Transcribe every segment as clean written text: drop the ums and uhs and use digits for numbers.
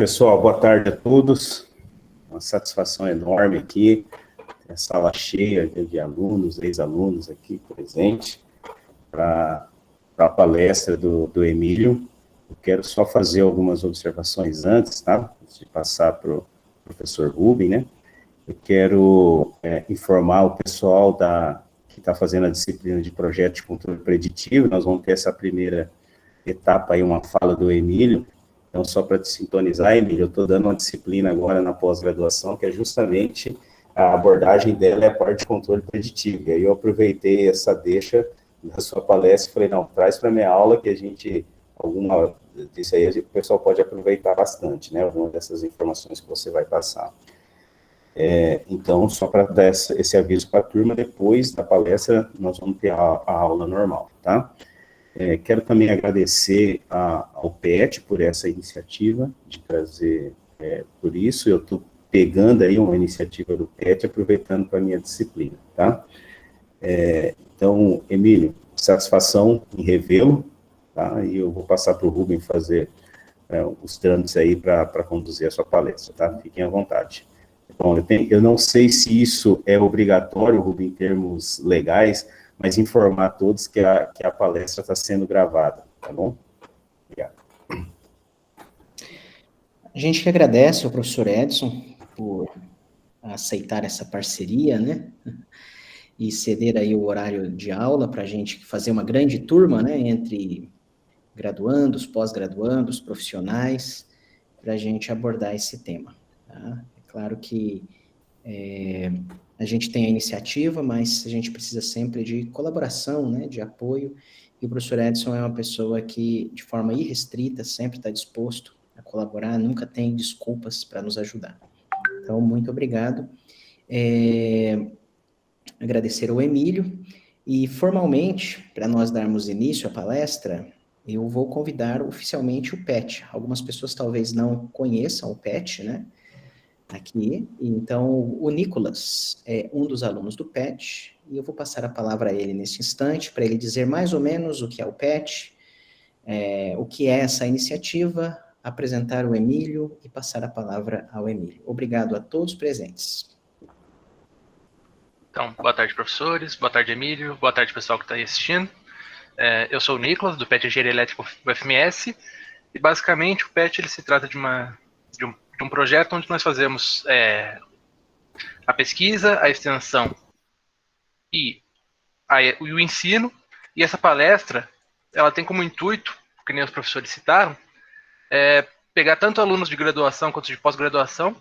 Pessoal, boa tarde a todos. Uma satisfação enorme aqui, a sala cheia de alunos, ex-alunos aqui presentes, para a palestra do Emílio. Eu quero só fazer algumas observações antes, tá? Antes de passar para o professor Rubem, né? Eu quero informar o pessoal que está fazendo a disciplina de projeto de controle preditivo. Nós vamos ter essa primeira etapa aí, uma fala do Emílio. Então, só para te sintonizar, Emílio, eu estou dando uma disciplina agora na pós-graduação, que é justamente a abordagem dela é a parte de controle preditivo. E aí eu aproveitei essa deixa da sua palestra e falei, não, traz para a minha aula que a gente, alguma disso aí, o pessoal pode aproveitar bastante, né, alguma dessas informações que você vai passar. Então, só para dar esse aviso para a turma, depois da palestra, nós vamos ter a aula normal, tá? Quero também agradecer ao PET por essa iniciativa de trazer, por isso eu estou pegando aí uma iniciativa do PET, aproveitando para a minha disciplina, tá? Então, Emílio, satisfação em revê-lo, tá? E eu vou passar para o Rubem fazer os trâmites aí para conduzir a sua palestra, tá? Fiquem à vontade. Bom, eu não sei se isso é obrigatório, Rubem, em termos legais, mas informar a todos que a palestra está sendo gravada, tá bom? Obrigado. A gente que agradece ao professor Edson por aceitar essa parceria, né? E ceder aí o horário de aula para a gente fazer uma grande turma, né? Entre graduandos, pós-graduandos, profissionais, para a gente abordar esse tema, tá? É claro que a gente tem a iniciativa, mas a gente precisa sempre de colaboração, né, de apoio, e o professor Edson é uma pessoa que, de forma irrestrita, sempre está disposto a colaborar, nunca tem desculpas para nos ajudar. Então, muito obrigado. Agradecer ao Emílio, e formalmente, para nós darmos início à palestra, eu vou convidar oficialmente o PET. Algumas pessoas talvez não conheçam o PET, né? Aqui, então o Nicolas é um dos alunos do PET, e eu vou passar a palavra a ele nesse instante, para ele dizer mais ou menos o que é o PET, o que é essa iniciativa, apresentar o Emílio e passar a palavra ao Emílio. Obrigado a todos presentes. Então, boa tarde, professores, boa tarde, Emílio, boa tarde, pessoal que está aí assistindo. Eu sou o Nicolas, do PET Engenharia Elétrica UFMS, e basicamente o PET ele se trata de um projeto onde nós fazemos a pesquisa, a extensão e o ensino, e essa palestra ela tem como intuito, que nem os professores citaram, pegar tanto alunos de graduação quanto de pós-graduação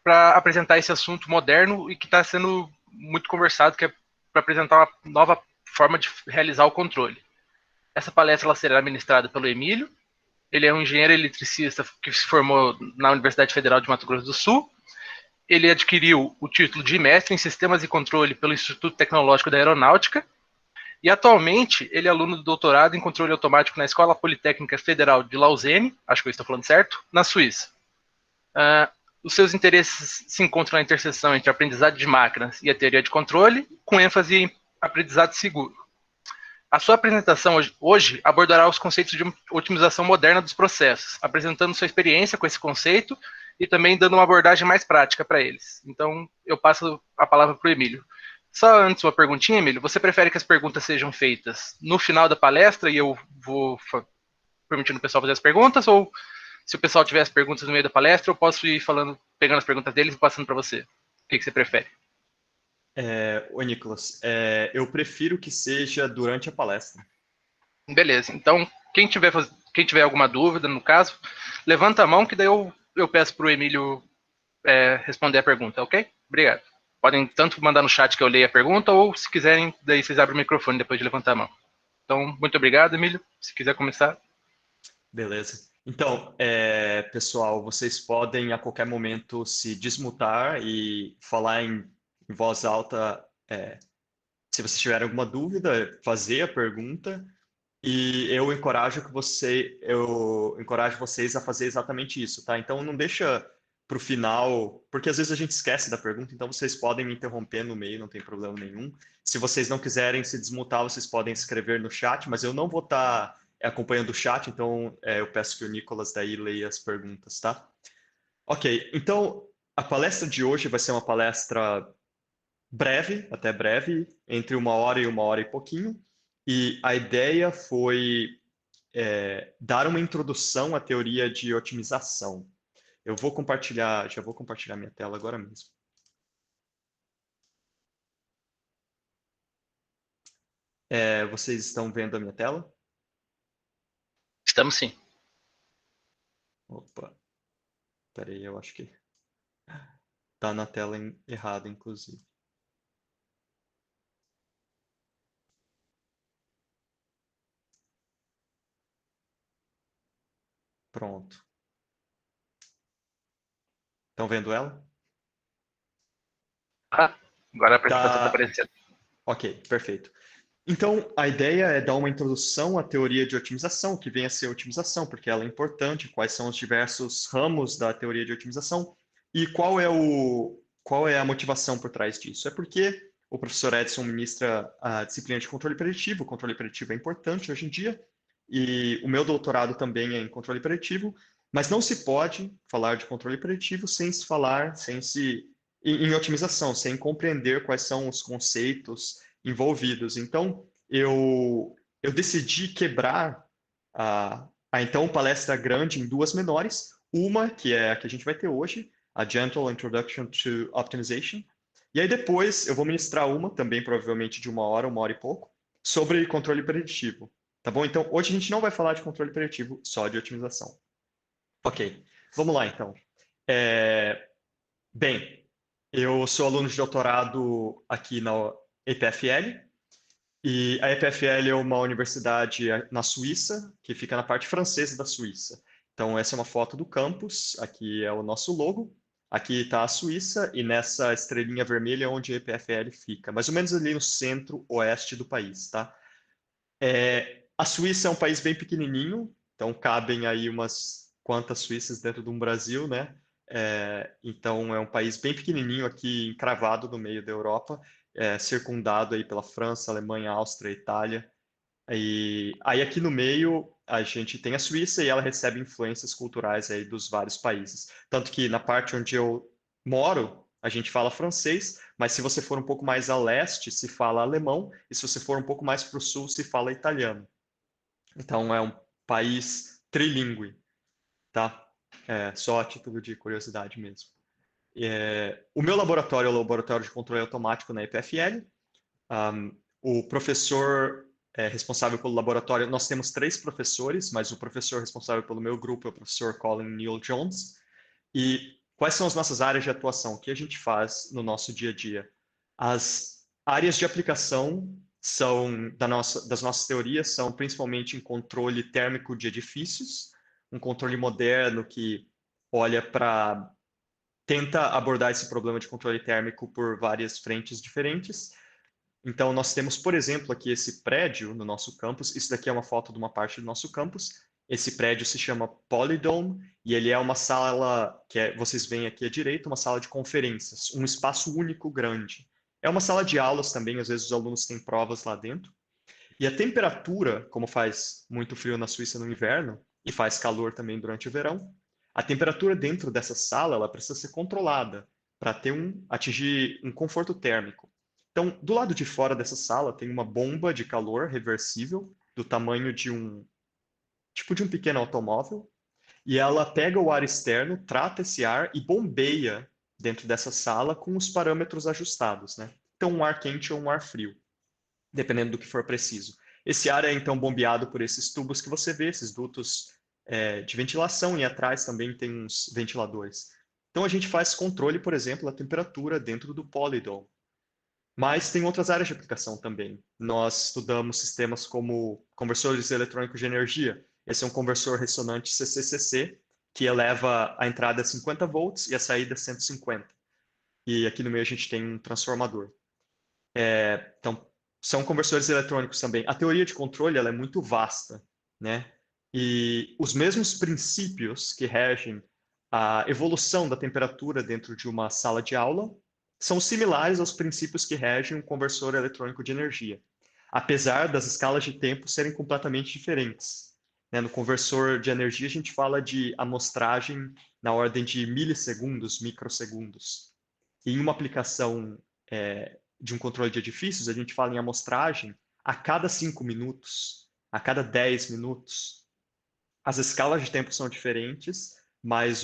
para apresentar esse assunto moderno e que está sendo muito conversado, que é para apresentar uma nova forma de realizar o controle. Essa palestra ela será ministrada pelo Emílio. Ele é um engenheiro eletricista que se formou na Universidade Federal de Mato Grosso do Sul. Ele adquiriu o título de mestre em Sistemas e Controle pelo Instituto Tecnológico da Aeronáutica. E atualmente ele é aluno do doutorado em Controle Automático na Escola Politécnica Federal de Lausanne, acho que eu estou falando certo, na Suíça. Os seus interesses se encontram na interseção entre a aprendizado de máquinas e a teoria de controle, com ênfase em aprendizado seguro. A sua apresentação hoje abordará os conceitos de otimização moderna dos processos, apresentando sua experiência com esse conceito e também dando uma abordagem mais prática para eles. Então, eu passo a palavra para o Emílio. Só antes uma perguntinha, Emílio. Você prefere que as perguntas sejam feitas no final da palestra e eu vou permitindo o pessoal fazer as perguntas, ou se o pessoal tiver as perguntas no meio da palestra, eu posso ir falando, pegando as perguntas deles e passando para você? O que você prefere? Ô, Nicolas, eu prefiro que seja durante a palestra. Beleza, então quem tiver alguma dúvida, no caso, levanta a mão que daí eu peço para o Emílio responder a pergunta, ok? Obrigado. Podem tanto mandar no chat que eu leia a pergunta, ou se quiserem, daí vocês abrem o microfone depois de levantar a mão. Então, muito obrigado, Emílio. Se quiser começar. Beleza. Então, pessoal, vocês podem a qualquer momento se desmutar e falar em voz alta, se vocês tiverem alguma dúvida, fazer a pergunta, e eu encorajo vocês a fazer exatamente isso, tá? Então não deixa para o final, porque às vezes a gente esquece da pergunta, então vocês podem me interromper no meio, não tem problema nenhum. Se vocês não quiserem se desmutar, vocês podem escrever no chat, mas eu não vou estar acompanhando o chat, então eu peço que o Nicolas daí leia as perguntas, tá? Ok, então a palestra de hoje vai ser uma palestra breve, até breve, entre 1 hora e 1 hora e pouquinho, e a ideia foi dar uma introdução à teoria de otimização. Eu vou compartilhar, já vou compartilhar minha tela agora mesmo. Vocês estão vendo a minha tela? Estamos sim. Opa, peraí, eu acho que tá na tela errada, inclusive. Pronto. Estão vendo ela? Ah, agora a apresentação está Tá. aparecendo. Ok, perfeito. Então, a ideia é dar uma introdução à teoria de otimização, que vem a ser otimização, porque ela é importante, quais são os diversos ramos da teoria de otimização e qual é a motivação por trás disso. É porque o professor Edson ministra a disciplina de controle preditivo, o controle preditivo é importante hoje em dia, e o meu doutorado também é em controle preditivo, mas não se pode falar de controle preditivo sem se falar, em otimização, sem compreender quais são os conceitos envolvidos. Então, eu decidi quebrar a então palestra grande em duas menores. Uma, que é a que a gente vai ter hoje, a Gentle Introduction to Optimization. E aí depois eu vou ministrar uma, também provavelmente de 1 hora e pouco, sobre controle preditivo. Tá bom? Então, hoje a gente não vai falar de controle preditivo, só de otimização. Ok, vamos lá então. Bem, eu sou aluno de doutorado aqui na EPFL, e a EPFL é uma universidade na Suíça, que fica na parte francesa da Suíça. Então, essa é uma foto do campus, aqui é o nosso logo, aqui está a Suíça, e nessa estrelinha vermelha é onde a EPFL fica, mais ou menos ali no centro-oeste do país, tá? A Suíça é um país bem pequenininho, então cabem aí umas quantas Suíças dentro de um Brasil, né? Então é um país bem pequenininho aqui, encravado no meio da Europa, circundado aí pela França, Alemanha, Áustria, Itália. E aí aqui no meio a gente tem a Suíça e ela recebe influências culturais aí dos vários países. Tanto que na parte onde eu moro, a gente fala francês, mas se você for um pouco mais a leste, se fala alemão, e se você for um pouco mais para o sul, se fala italiano. Então é um país trilingüe, tá? Só a título de curiosidade mesmo. O meu laboratório é o Laboratório de Controle Automático na EPFL. O professor responsável pelo laboratório, nós temos 3 professores, mas o professor responsável pelo meu grupo é o professor Colin Neil Jones. E quais são as nossas áreas de atuação? O que a gente faz no nosso dia a dia? As áreas de aplicação das nossas teorias são principalmente em controle térmico de edifícios, um controle moderno que olha para tenta abordar esse problema de controle térmico por várias frentes diferentes. Então, nós temos, por exemplo, aqui esse prédio no nosso campus. Isso daqui é uma foto de uma parte do nosso campus. Esse prédio se chama Polydome e ele é uma sala vocês veem aqui à direita, uma sala de conferências, um espaço único grande. É uma sala de aulas também, às vezes os alunos têm provas lá dentro. E a temperatura, como faz muito frio na Suíça no inverno e faz calor também durante o verão, a temperatura dentro dessa sala ela precisa ser controlada para atingir um conforto térmico. Então, do lado de fora dessa sala tem uma bomba de calor reversível do tamanho de um pequeno automóvel, e ela pega o ar externo, trata esse ar e bombeia dentro dessa sala com os parâmetros ajustados, né? Então, um ar quente ou um ar frio, dependendo do que for preciso. Esse ar é então bombeado por esses tubos que você vê, esses dutos de ventilação, e atrás também tem uns ventiladores. Então, a gente faz controle, por exemplo, da temperatura dentro do Polydome. Mas tem outras áreas de aplicação também. Nós estudamos sistemas como conversores eletrônicos de energia. Esse é um conversor ressonante CCCC, que eleva a entrada a 50 volts e a saída a 150. E aqui no meio a gente tem um transformador. Então, são conversores eletrônicos também. A teoria de controle ela é muito vasta, né? E os mesmos princípios que regem a evolução da temperatura dentro de uma sala de aula são similares aos princípios que regem um conversor eletrônico de energia, apesar das escalas de tempo serem completamente diferentes. né? No conversor de energia, a gente fala de amostragem na ordem de milissegundos, microsegundos. E em uma aplicação de um controle de edifícios, a gente fala em amostragem a cada 5 minutos, a cada 10 minutos. As escalas de tempo são diferentes, mas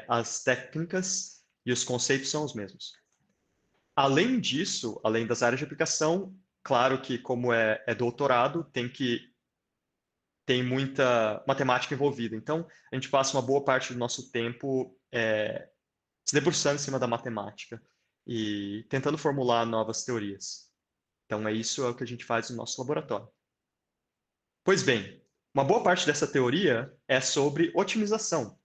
as técnicas e os conceitos são os mesmos. Além disso, além das áreas de aplicação, claro que como é doutorado, tem muita matemática envolvida. Então, a gente passa uma boa parte do nosso tempo se debruçando em cima da matemática e tentando formular novas teorias. Então, isso é o que a gente faz no nosso laboratório. Pois bem, uma boa parte dessa teoria é sobre otimização.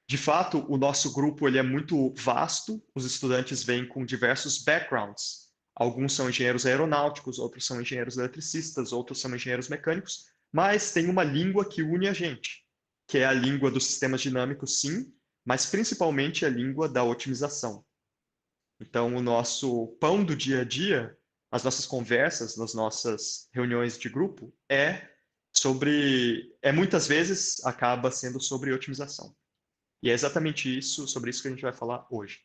De fato, o nosso grupo ele é muito vasto, os estudantes vêm com diversos backgrounds. Alguns são engenheiros aeronáuticos, outros são engenheiros eletricistas, outros são engenheiros mecânicos, mas tem uma língua que une a gente, que é a língua dos sistemas dinâmicos, sim, mas principalmente a língua da otimização. Então, o nosso pão do dia a dia, as nossas conversas, nas nossas reuniões de grupo, muitas vezes acaba sendo sobre otimização. E é exatamente sobre isso que a gente vai falar hoje.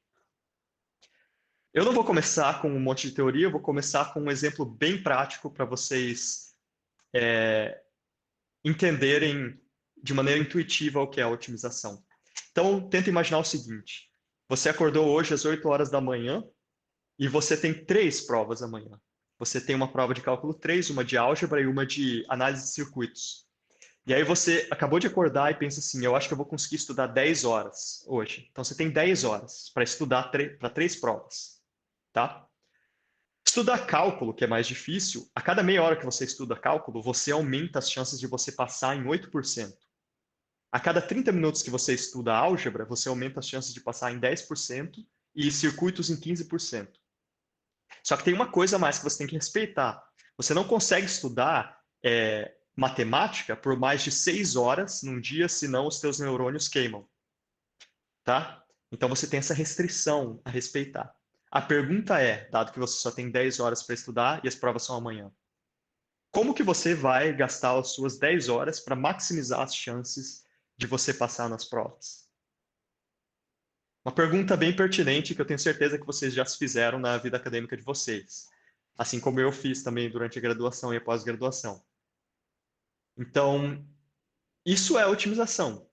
Eu não vou começar com um monte de teoria, eu vou começar com um exemplo bem prático para vocês entenderem de maneira intuitiva o que é a otimização. Então, tenta imaginar o seguinte: você acordou hoje às 8 horas da manhã e você tem 3 provas amanhã. Você tem uma prova de cálculo 3, uma de álgebra e uma de análise de circuitos. E aí você acabou de acordar e pensa assim, eu acho que eu vou conseguir estudar 10 horas hoje. Então você tem 10 horas para estudar para 3 provas, tá? Estudar cálculo, que é mais difícil, a cada meia hora que você estuda cálculo, você aumenta as chances de você passar em 8%. A cada 30 minutos que você estuda álgebra, você aumenta as chances de passar em 10% e circuitos em 15%. Só que tem uma coisa a mais que você tem que respeitar. Você não consegue estudar matemática por mais de 6 horas num dia, senão os teus neurônios queimam. Tá? Então você tem essa restrição a respeitar. A pergunta é, dado que você só tem 10 horas para estudar e as provas são amanhã, como que você vai gastar as suas 10 horas para maximizar as chances de você passar nas provas? Uma pergunta bem pertinente que eu tenho certeza que vocês já se fizeram na vida acadêmica de vocês. Assim como eu fiz também durante a graduação e a pós-graduação. Então, isso é otimização.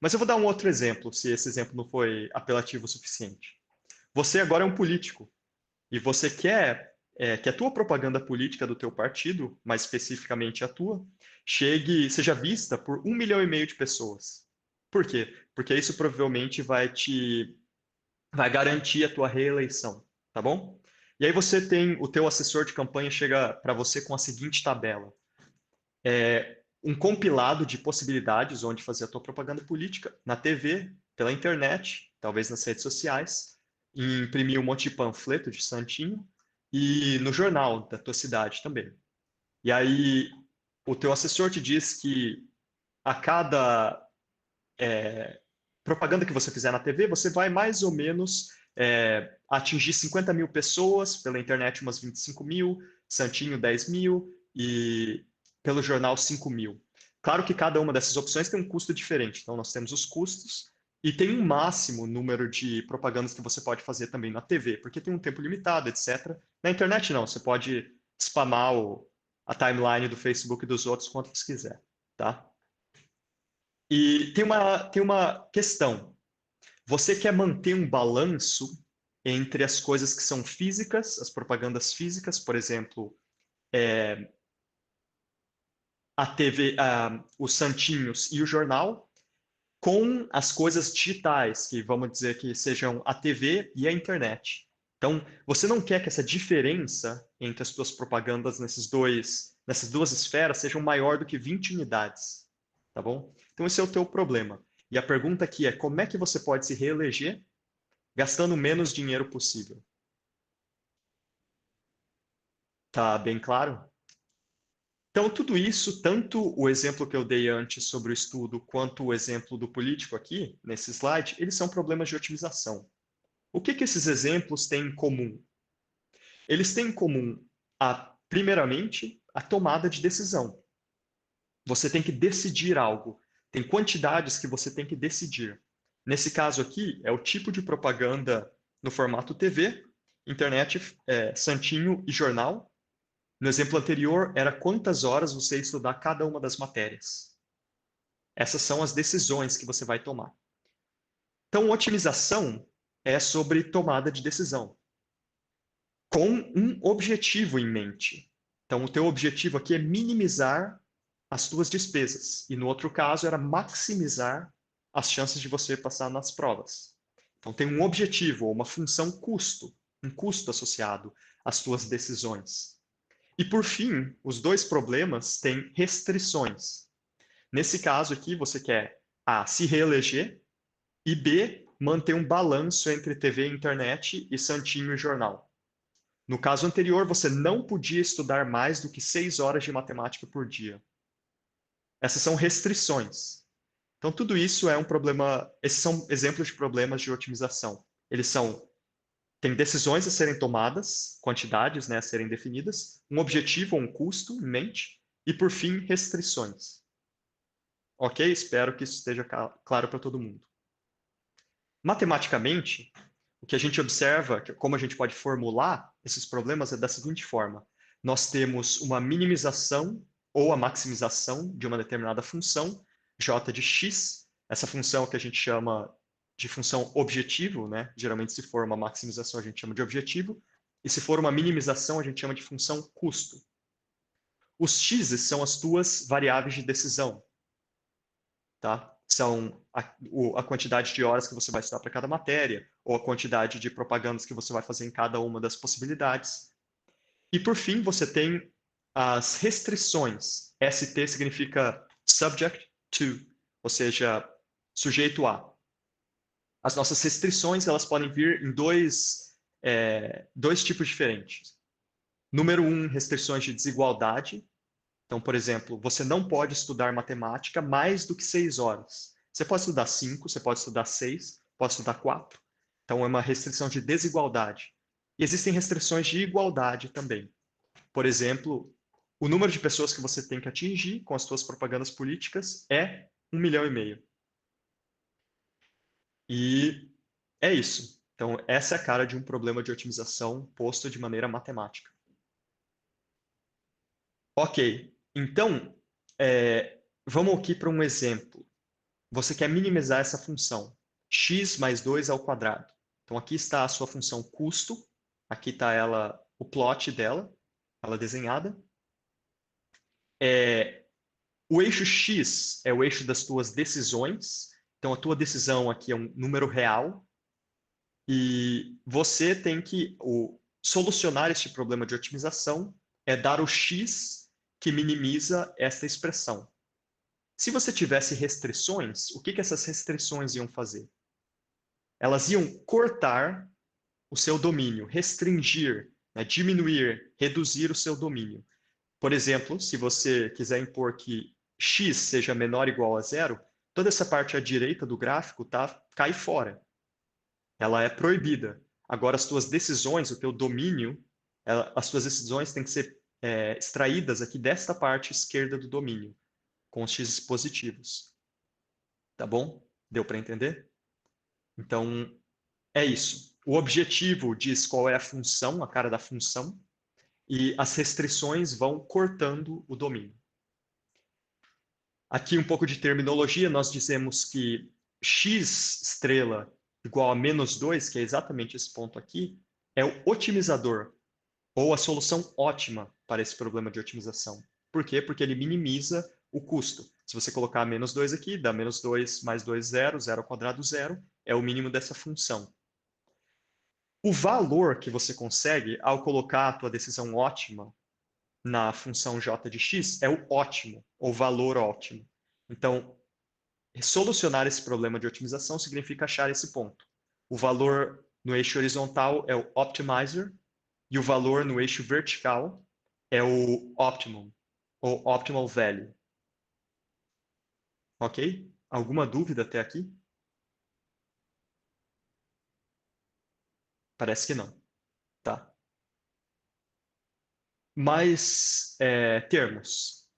Mas eu vou dar um outro exemplo, se esse exemplo não foi apelativo o suficiente. Você agora é um político e você quer que a tua propaganda política do teu partido, mais especificamente a tua, seja vista por 1,5 milhão de pessoas. Por quê? Porque isso provavelmente vai garantir a tua reeleição, tá bom? E aí você tem o teu assessor de campanha chega para você com a seguinte tabela. Um compilado de possibilidades onde fazer a tua propaganda política na TV, pela internet, talvez nas redes sociais, e imprimir um monte de panfleto de santinho e no jornal da tua cidade também. E aí o teu assessor te diz que a cada propaganda que você fizer na TV, você vai mais ou menos atingir 50 mil pessoas, pela internet umas 25 mil, santinho 10 mil e pelo jornal 5 mil. Claro que cada uma dessas opções tem um custo diferente, então nós temos os custos e tem um máximo número de propagandas que você pode fazer também na TV, porque tem um tempo limitado, etc. Na internet não, você pode spamar a timeline do Facebook e dos outros quanto você quiser, tá? E tem uma questão. Você quer manter um balanço entre as coisas que são físicas, as propagandas físicas, por exemplo, a TV, os santinhos e o jornal, com as coisas digitais, que vamos dizer que sejam a TV e a internet. Então, você não quer que essa diferença entre as suas propagandas nessas duas esferas sejam maior do que 20 unidades, tá bom? Então, esse é o teu problema. E a pergunta aqui é, como é que você pode se reeleger gastando menos dinheiro possível? Tá bem claro? Então, tudo isso, tanto o exemplo que eu dei antes sobre o estudo, quanto o exemplo do político aqui, nesse slide, eles são problemas de otimização. O que esses exemplos têm em comum? Eles têm em comum, primeiramente, a tomada de decisão. você tem que decidir algo. Tem quantidades que você tem que decidir. Nesse caso aqui, é o tipo de propaganda no formato TV, internet, santinho e jornal. No exemplo anterior, era quantas horas você ia estudar cada uma das matérias. Essas são as decisões que você vai tomar. Então, otimização é sobre tomada de decisão, com um objetivo em mente. Então, o teu objetivo aqui é minimizar as tuas despesas. E no outro caso, era maximizar as chances de você passar nas provas. Então, tem um objetivo, ou uma função custo, um custo associado às tuas decisões. E, por fim, os dois problemas têm restrições. Nesse caso aqui, você quer A, se reeleger, e B, manter um balanço entre TV e internet e santinho e jornal. No caso anterior, você não podia estudar mais do que 6 horas de matemática por dia. Essas são restrições. Então, tudo isso é um problema. Esses são exemplos de problemas de otimização. Eles têm decisões a serem tomadas, quantidades, né, a serem definidas, um objetivo ou um custo em mente, e, por fim, restrições. Ok? Espero que isso esteja claro para todo mundo. Matematicamente, o que a gente observa, como a gente pode formular esses problemas é da seguinte forma: nós temos uma minimização ou a maximização de uma determinada função, j de x, essa função que a gente chama de função objetivo, né? Geralmente, se for uma maximização, a gente chama de objetivo, e se for uma minimização, a gente chama de função custo. Os x's são as tuas variáveis de decisão, tá? São a quantidade de horas que você vai estudar para cada matéria, ou a quantidade de propagandas que você vai fazer em cada uma das possibilidades. E, por fim, você tem as restrições. ST significa subject to, ou seja, sujeito a. As nossas restrições, elas podem vir em dois tipos diferentes. Número 1, restrições de desigualdade. Então, por exemplo, você não pode estudar matemática mais do que 6 horas. Você pode estudar 5, você pode estudar 6, pode estudar 4. Então, é uma restrição de desigualdade. E existem restrições de igualdade também. Por exemplo, o número de pessoas que você tem que atingir com as suas propagandas políticas é 1,5 milhão. E é isso. Então, essa é a cara de um problema de otimização posto de maneira matemática. Ok, então, vamos aqui para um exemplo. Você quer minimizar essa função, x mais 2 ao quadrado. Então, aqui está a sua função custo, aqui está ela, o plot dela, ela desenhada. O eixo x é o eixo das tuas decisões, então a tua decisão aqui é um número real, e você tem que solucionar este problema de otimização é dar o x que minimiza essa expressão. Se você tivesse restrições, o que essas restrições iam fazer? Elas iam cortar o seu domínio, restringir, né, diminuir, reduzir o seu domínio. Por exemplo, se você quiser impor que x seja menor ou igual a zero, toda essa parte à direita do gráfico cai fora. Ela é proibida. Agora, as tuas decisões, o teu domínio, as tuas decisões têm que ser extraídas aqui desta parte esquerda do domínio, com os x positivos. Tá bom? Deu para entender? Então, é isso. O objetivo diz qual é a função, a cara da função, e as restrições vão cortando o domínio. Aqui um pouco de terminologia, nós dizemos que x estrela igual a -2, que é exatamente esse ponto aqui, é o otimizador, ou a solução ótima para esse problema de otimização. Por quê? Porque ele minimiza o custo. Se você colocar -2 aqui, dá -2 mais 2, 0, 0 ao quadrado, 0, é o mínimo dessa função. O valor que você consegue ao colocar a tua decisão ótima na função j de x é o ótimo, ou valor ótimo. Então, solucionar esse problema de otimização significa achar esse ponto. O valor no eixo horizontal é o optimizer e o valor no eixo vertical é o optimum, ou optimal value. Ok? Alguma dúvida até aqui? Parece que não. Tá. Mais termos.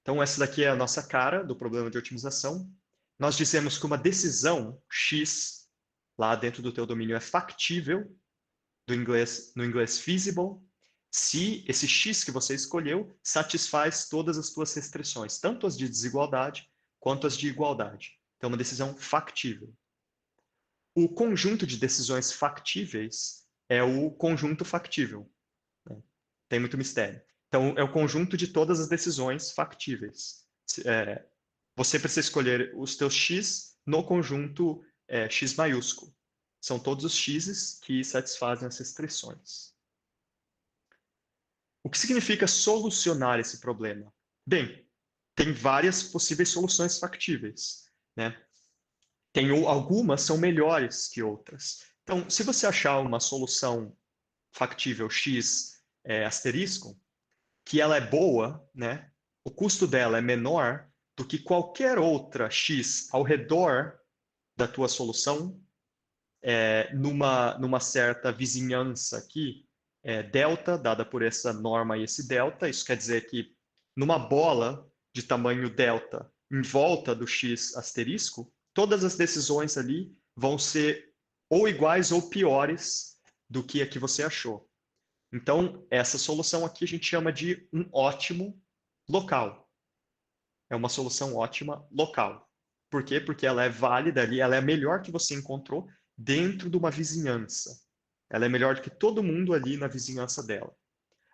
Então, essa daqui é a nossa cara do problema de otimização. Nós dizemos que uma decisão X, lá dentro do teu domínio, é factível, no inglês feasible, se esse X que você escolheu satisfaz todas as tuas restrições, tanto as de desigualdade quanto as de igualdade. Então, uma decisão factível. O conjunto de decisões factíveis é o conjunto factível. Né? Tem muito mistério. Então, é o conjunto de todas as decisões factíveis. Você precisa escolher os teus X no conjunto X maiúsculo. São todos os X's que satisfazem as restrições. O que significa solucionar esse problema? Bem, tem várias possíveis soluções factíveis, né? Algumas são melhores que outras. Então, se você achar uma solução factível X asterisco, que ela é boa, né? O custo dela é menor do que qualquer outra X ao redor da tua solução, numa certa vizinhança aqui, delta, dada por essa norma e esse delta. Isso quer dizer que numa bola de tamanho delta, em volta do X asterisco, todas as decisões ali vão ser ou iguais ou piores do que a que você achou. Então, essa solução aqui a gente chama de um ótimo local. É uma solução ótima local. Por quê? Porque ela é válida ali, ela é a melhor que você encontrou dentro de uma vizinhança. Ela é melhor do que todo mundo ali na vizinhança dela.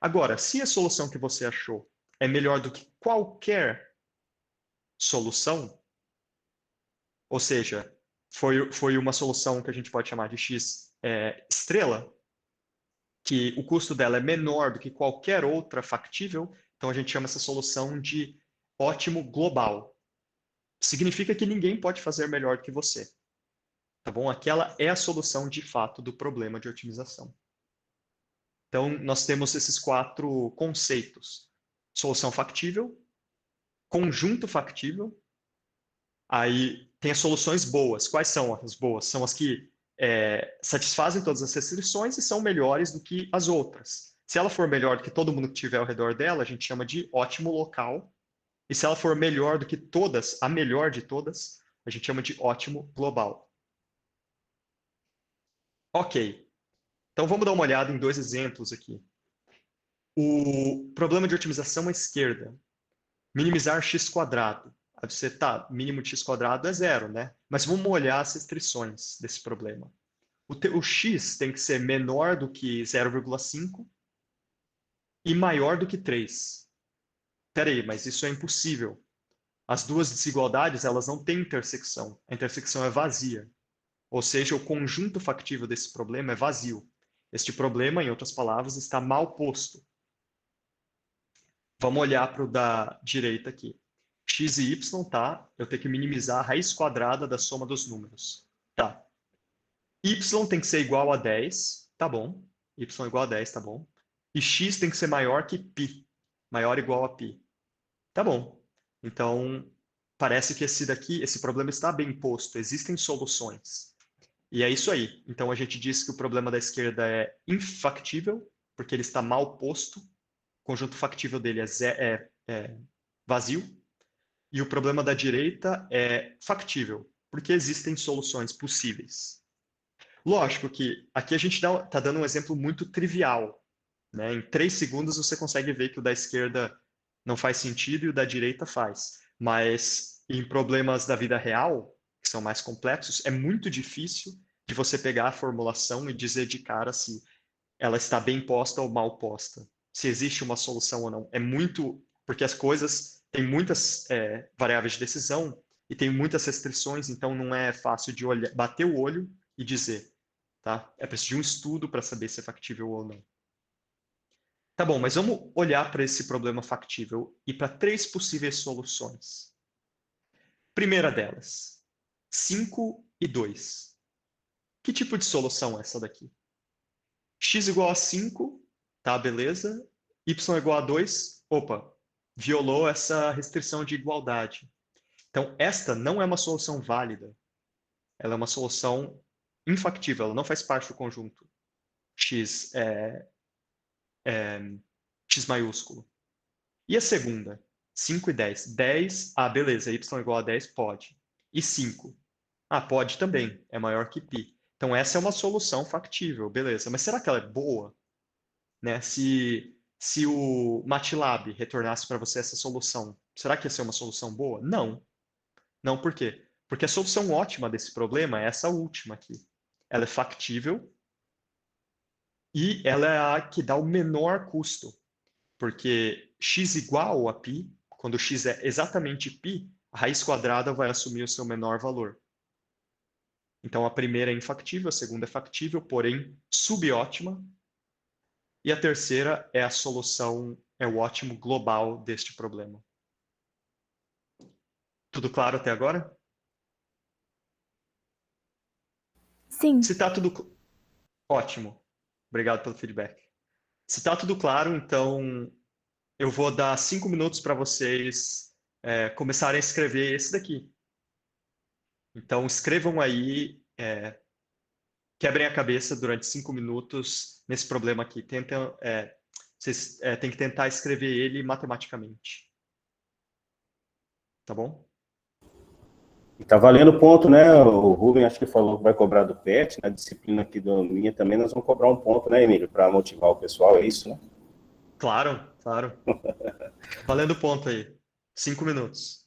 Agora, se a solução que você achou é melhor do que qualquer solução, ou seja, foi uma solução que a gente pode chamar de X estrela, que o custo dela é menor do que qualquer outra factível, então a gente chama essa solução de ótimo global. Significa que ninguém pode fazer melhor que você. Tá bom? Aquela é a solução de fato do problema de otimização. Então, nós temos esses 4 conceitos. Solução factível, conjunto factível, aí tem as soluções boas. Quais são as boas? São as que satisfazem todas as restrições e são melhores do que as outras. Se ela for melhor do que todo mundo que estiver ao redor dela, a gente chama de ótimo local. E se ela for melhor do que todas, a melhor de todas, a gente chama de ótimo global. Ok. Então vamos dar uma olhada em 2 exemplos aqui. O problema de otimização à esquerda. Minimizar x². Aí você, mínimo de x² é 0, né? Mas vamos olhar as restrições desse problema. O x tem que ser menor do que 0,5 e maior do que 3. Espera aí, mas isso é impossível. As duas desigualdades, elas não têm intersecção. A intersecção é vazia. Ou seja, o conjunto factível desse problema é vazio. Este problema, em outras palavras, está mal posto. Vamos olhar para o da direita aqui. X e y, tá? Eu tenho que minimizar a raiz quadrada da soma dos números. Tá. Y tem que ser igual a 10, tá bom. Y igual a 10, tá bom. E x tem que ser maior que π. Maior ou igual a π. Tá bom. Então, parece que esse problema está bem posto. Existem soluções. E é isso aí. Então, a gente diz que o problema da esquerda é infactível, porque ele está mal posto. O conjunto factível dele é vazio. E o problema da direita é factível, porque existem soluções possíveis. Lógico que aqui a gente está dando um exemplo muito trivial. Né? Em 3 segundos você consegue ver que o da esquerda não faz sentido e o da direita faz. Mas em problemas da vida real, que são mais complexos, é muito difícil de você pegar a formulação e dizer de cara se ela está bem posta ou mal posta. Se existe uma solução ou não. É muito... Porque as coisas têm muitas variáveis de decisão e tem muitas restrições, então não é fácil de bater o olho e dizer. Tá? É preciso de um estudo para saber se é factível ou não. Tá bom, mas vamos olhar para esse problema factível e para 3 possíveis soluções. Primeira delas, 5 e 2. Que tipo de solução é essa daqui? X igual a 5, tá, beleza. Y igual a 2, opa, violou essa restrição de igualdade. Então, esta não é uma solução válida. Ela é uma solução infactível, ela não faz parte do conjunto X X maiúsculo. E a segunda? 5 e 10. 10, beleza, y igual a 10, pode. E 5? Pode também, é maior que π. Então, essa é uma solução factível, beleza. Mas será que ela é boa? Né? Se o MATLAB retornasse para você essa solução, será que ia ser uma solução boa? Não. Não, por quê? Porque a solução ótima desse problema é essa última aqui. Ela é factível e ela é a que dá o menor custo. Porque x igual a π, quando x é exatamente π, a raiz quadrada vai assumir o seu menor valor. Então, a primeira é infactível, a segunda é factível, porém subótima. E a terceira é a solução, é o ótimo global deste problema. Tudo claro até agora? Sim. Se está tudo ótimo. Obrigado pelo feedback. Se está tudo claro, então eu vou dar 5 minutos para vocês começarem a escrever esse daqui. Então escrevam aí, quebrem a cabeça durante 5 minutos nesse problema aqui. Vocês têm que tentar escrever ele matematicamente. Tá bom? E tá valendo ponto, né? O Rubem acho que falou que vai cobrar do PET, na disciplina aqui do minha também nós vamos cobrar um ponto, né, Emílio? Para motivar o pessoal, é isso, né? Claro, claro. Valendo ponto aí. 5 minutos.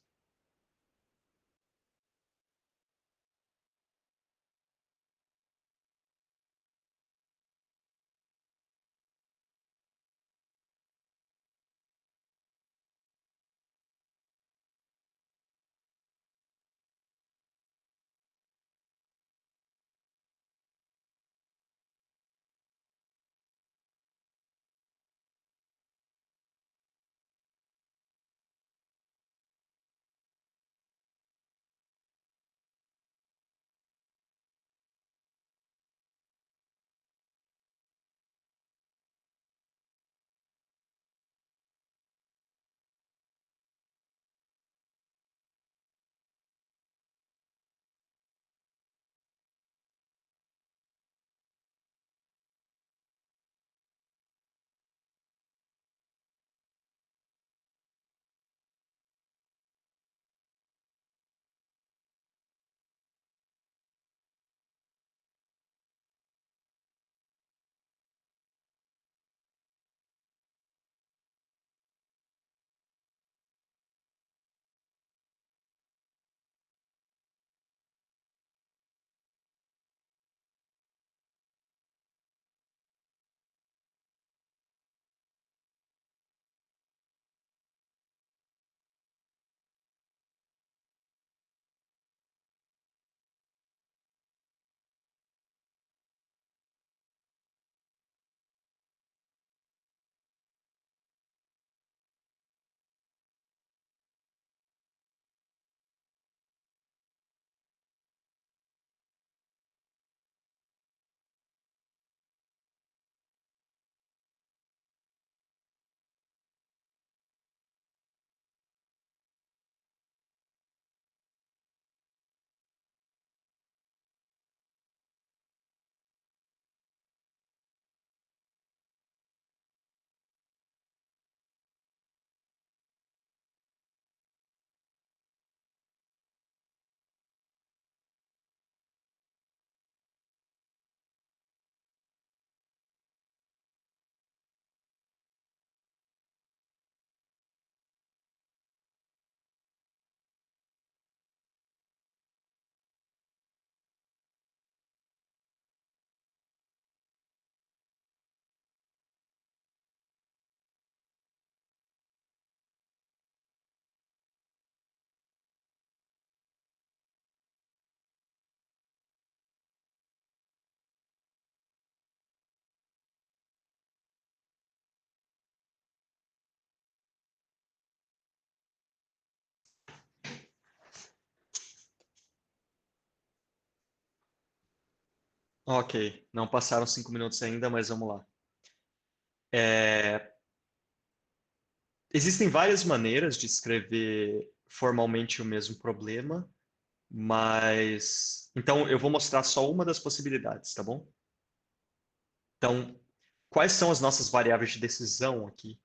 Ok, não passaram 5 minutos ainda, mas vamos lá. Existem várias maneiras de escrever formalmente o mesmo problema, mas... Então, eu vou mostrar só uma das possibilidades, tá bom? Então, quais são as nossas variáveis de decisão aqui?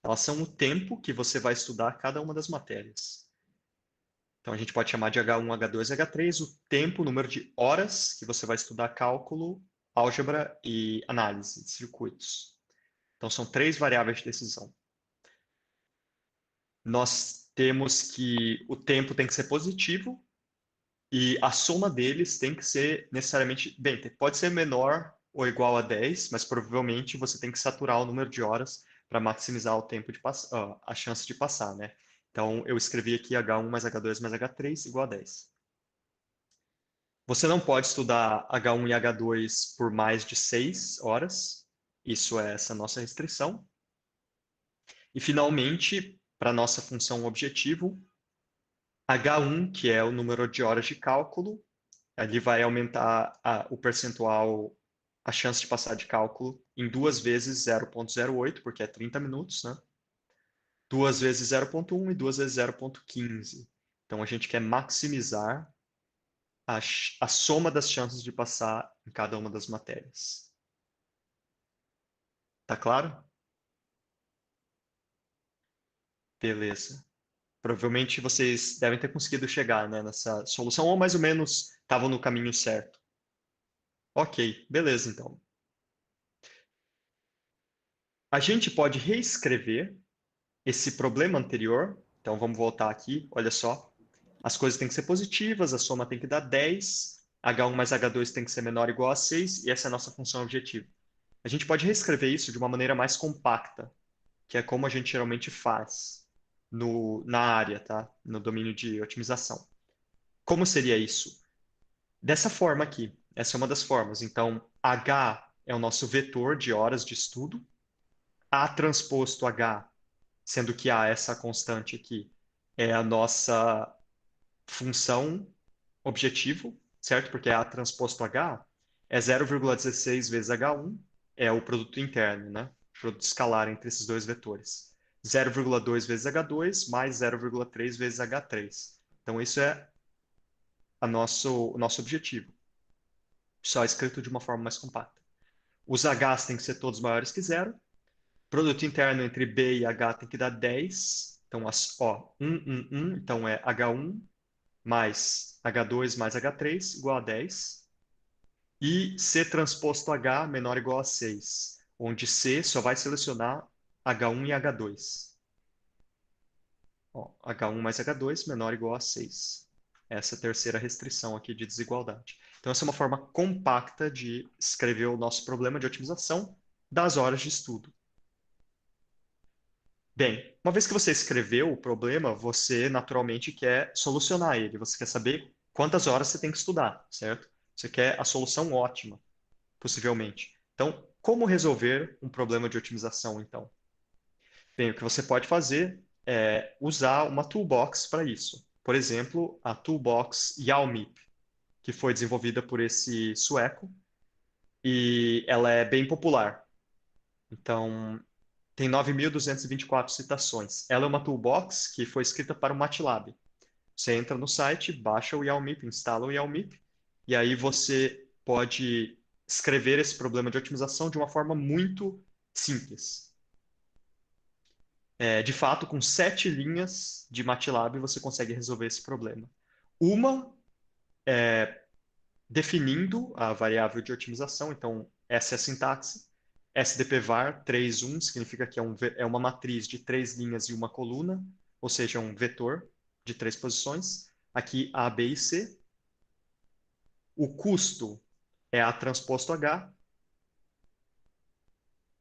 Elas são o tempo que você vai estudar cada uma das matérias. Então, a gente pode chamar de H1, H2 e H3 o tempo, o número de horas que você vai estudar cálculo, álgebra e análise de circuitos. Então, são 3 variáveis de decisão. Nós temos que o tempo tem que ser positivo e a soma deles tem que ser necessariamente... Bem, pode ser menor ou igual a 10, mas provavelmente você tem que saturar o número de horas para maximizar o tempo de a chance de passar, né? Então, eu escrevi aqui H1 mais H2 mais H3 igual a 10. Você não pode estudar H1 e H2 por mais de 6 horas. Isso é essa nossa restrição. E, finalmente, para a nossa função objetivo, H1, que é o número de horas de cálculo, ele vai aumentar o percentual, a chance de passar de cálculo, em 2 vezes 0,08, porque é 30 minutos, né? 2 vezes 0,1 e 2 vezes 0,15. Então, a gente quer maximizar a soma das chances de passar em cada uma das matérias. Tá claro? Beleza. Provavelmente vocês devem ter conseguido chegar, né, nessa solução, ou mais ou menos estavam no caminho certo. Ok, beleza, então. A gente pode reescrever esse problema anterior. Então, vamos voltar aqui, olha só. As coisas têm que ser positivas, a soma tem que dar 10, H1 mais H2 tem que ser menor ou igual a 6, e essa é a nossa função objetiva. A gente pode reescrever isso de uma maneira mais compacta, que é como a gente geralmente faz na área, tá? No domínio de otimização. Como seria isso? Dessa forma aqui. Essa é uma das formas. Então, H é o nosso vetor de horas de estudo. A transposto H, sendo que A, essa constante aqui, é a nossa função objetivo, certo? Porque A transposto H é 0,16 vezes H1, é o produto interno, né? O produto escalar entre esses dois vetores. 0,2 vezes H2 mais 0,3 vezes H3. Então, isso é o nosso objetivo. Só escrito de uma forma mais compacta. Os Hs têm que ser todos maiores que zero. Produto interno entre B e H tem que dar 10. Então, 1. Então, é H1 mais H2 mais H3 igual a 10. E C transposto H menor ou igual a 6, onde C só vai selecionar H1 e H2. Ó, H1 mais H2 menor ou igual a 6. Essa é a terceira restrição aqui de desigualdade. Então, essa é uma forma compacta de escrever o nosso problema de otimização das horas de estudo. Bem, uma vez que você escreveu o problema, você naturalmente quer solucionar ele. Você quer saber quantas horas você tem que estudar, certo? Você quer a solução ótima, possivelmente. Então, como resolver um problema de otimização, então? Bem, o que você pode fazer é usar uma toolbox para isso. Por exemplo, a toolbox YAWMIP, que foi desenvolvida por esse sueco, e ela é bem popular. Então, tem 9.224 citações. Ela é uma toolbox que foi escrita para o MATLAB. Você entra no site, baixa o YAWMIP, instala o YAWMIP, e aí você pode escrever esse problema de otimização de uma forma muito simples. De fato, com 7 linhas de MATLAB, você consegue resolver esse problema. Uma é definindo a variável de otimização, então essa é a sintaxe. SDPVAR 3.1 significa que é uma matriz de 3 linhas e uma coluna, ou seja, um vetor de 3 posições. Aqui A, B e C. O custo é A transposto H.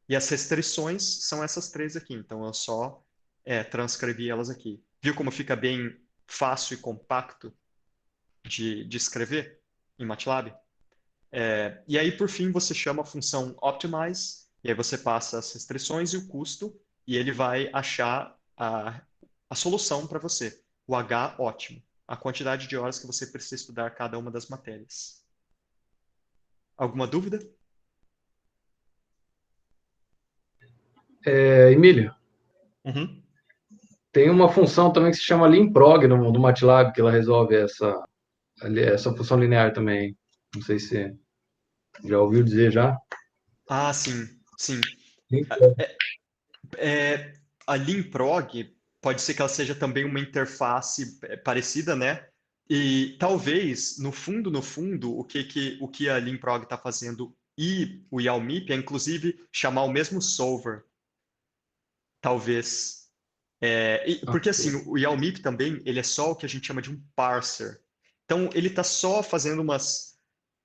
E as restrições são essas 3 aqui. Então, eu só transcrevi elas aqui. Viu como fica bem fácil e compacto de escrever em MATLAB? E aí, por fim, você chama a função optimize, e aí você passa as restrições e o custo, e ele vai achar a solução para você. O H ótimo. A quantidade de horas que você precisa estudar cada uma das matérias. Alguma dúvida? Emílio, Uhum. tem uma função também que se chama limprog no MATLAB, que ela resolve essa função linear também. Não sei se você já ouviu dizer já. Ah, sim, sim. Limprog. a Leanprog pode ser que ela seja também uma interface parecida, né? E talvez, no fundo, o que a Leanprog está fazendo e o YAWMIP é, inclusive, chamar o mesmo solver. Talvez. Porque, assim, o YAWMIP também, ele é só o que a gente chama de um parser. Então, ele está só fazendo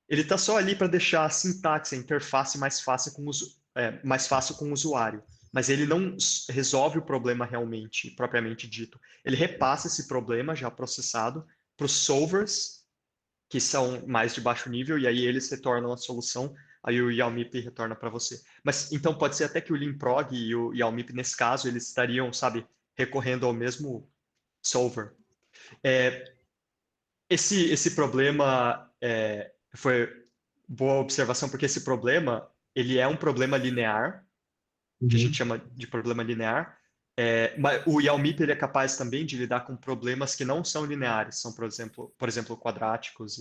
Ele está só ali para deixar a sintaxe, a interface mais fácil com o usuário. Mas ele não resolve o problema realmente, propriamente dito. Ele repassa esse problema já processado para os solvers, que são mais de baixo nível, e aí eles retornam a solução, aí o YAWMIP retorna para você. Mas então pode ser até que o Leanprog e o YAWMIP, nesse caso, eles estariam, sabe, recorrendo ao mesmo solver. Esse problema foi boa observação, porque esse problema, ele é um problema linear, que a gente chama de problema linear, mas o YAWMIP ele é capaz também de lidar com problemas que não são lineares, são, por exemplo, quadráticos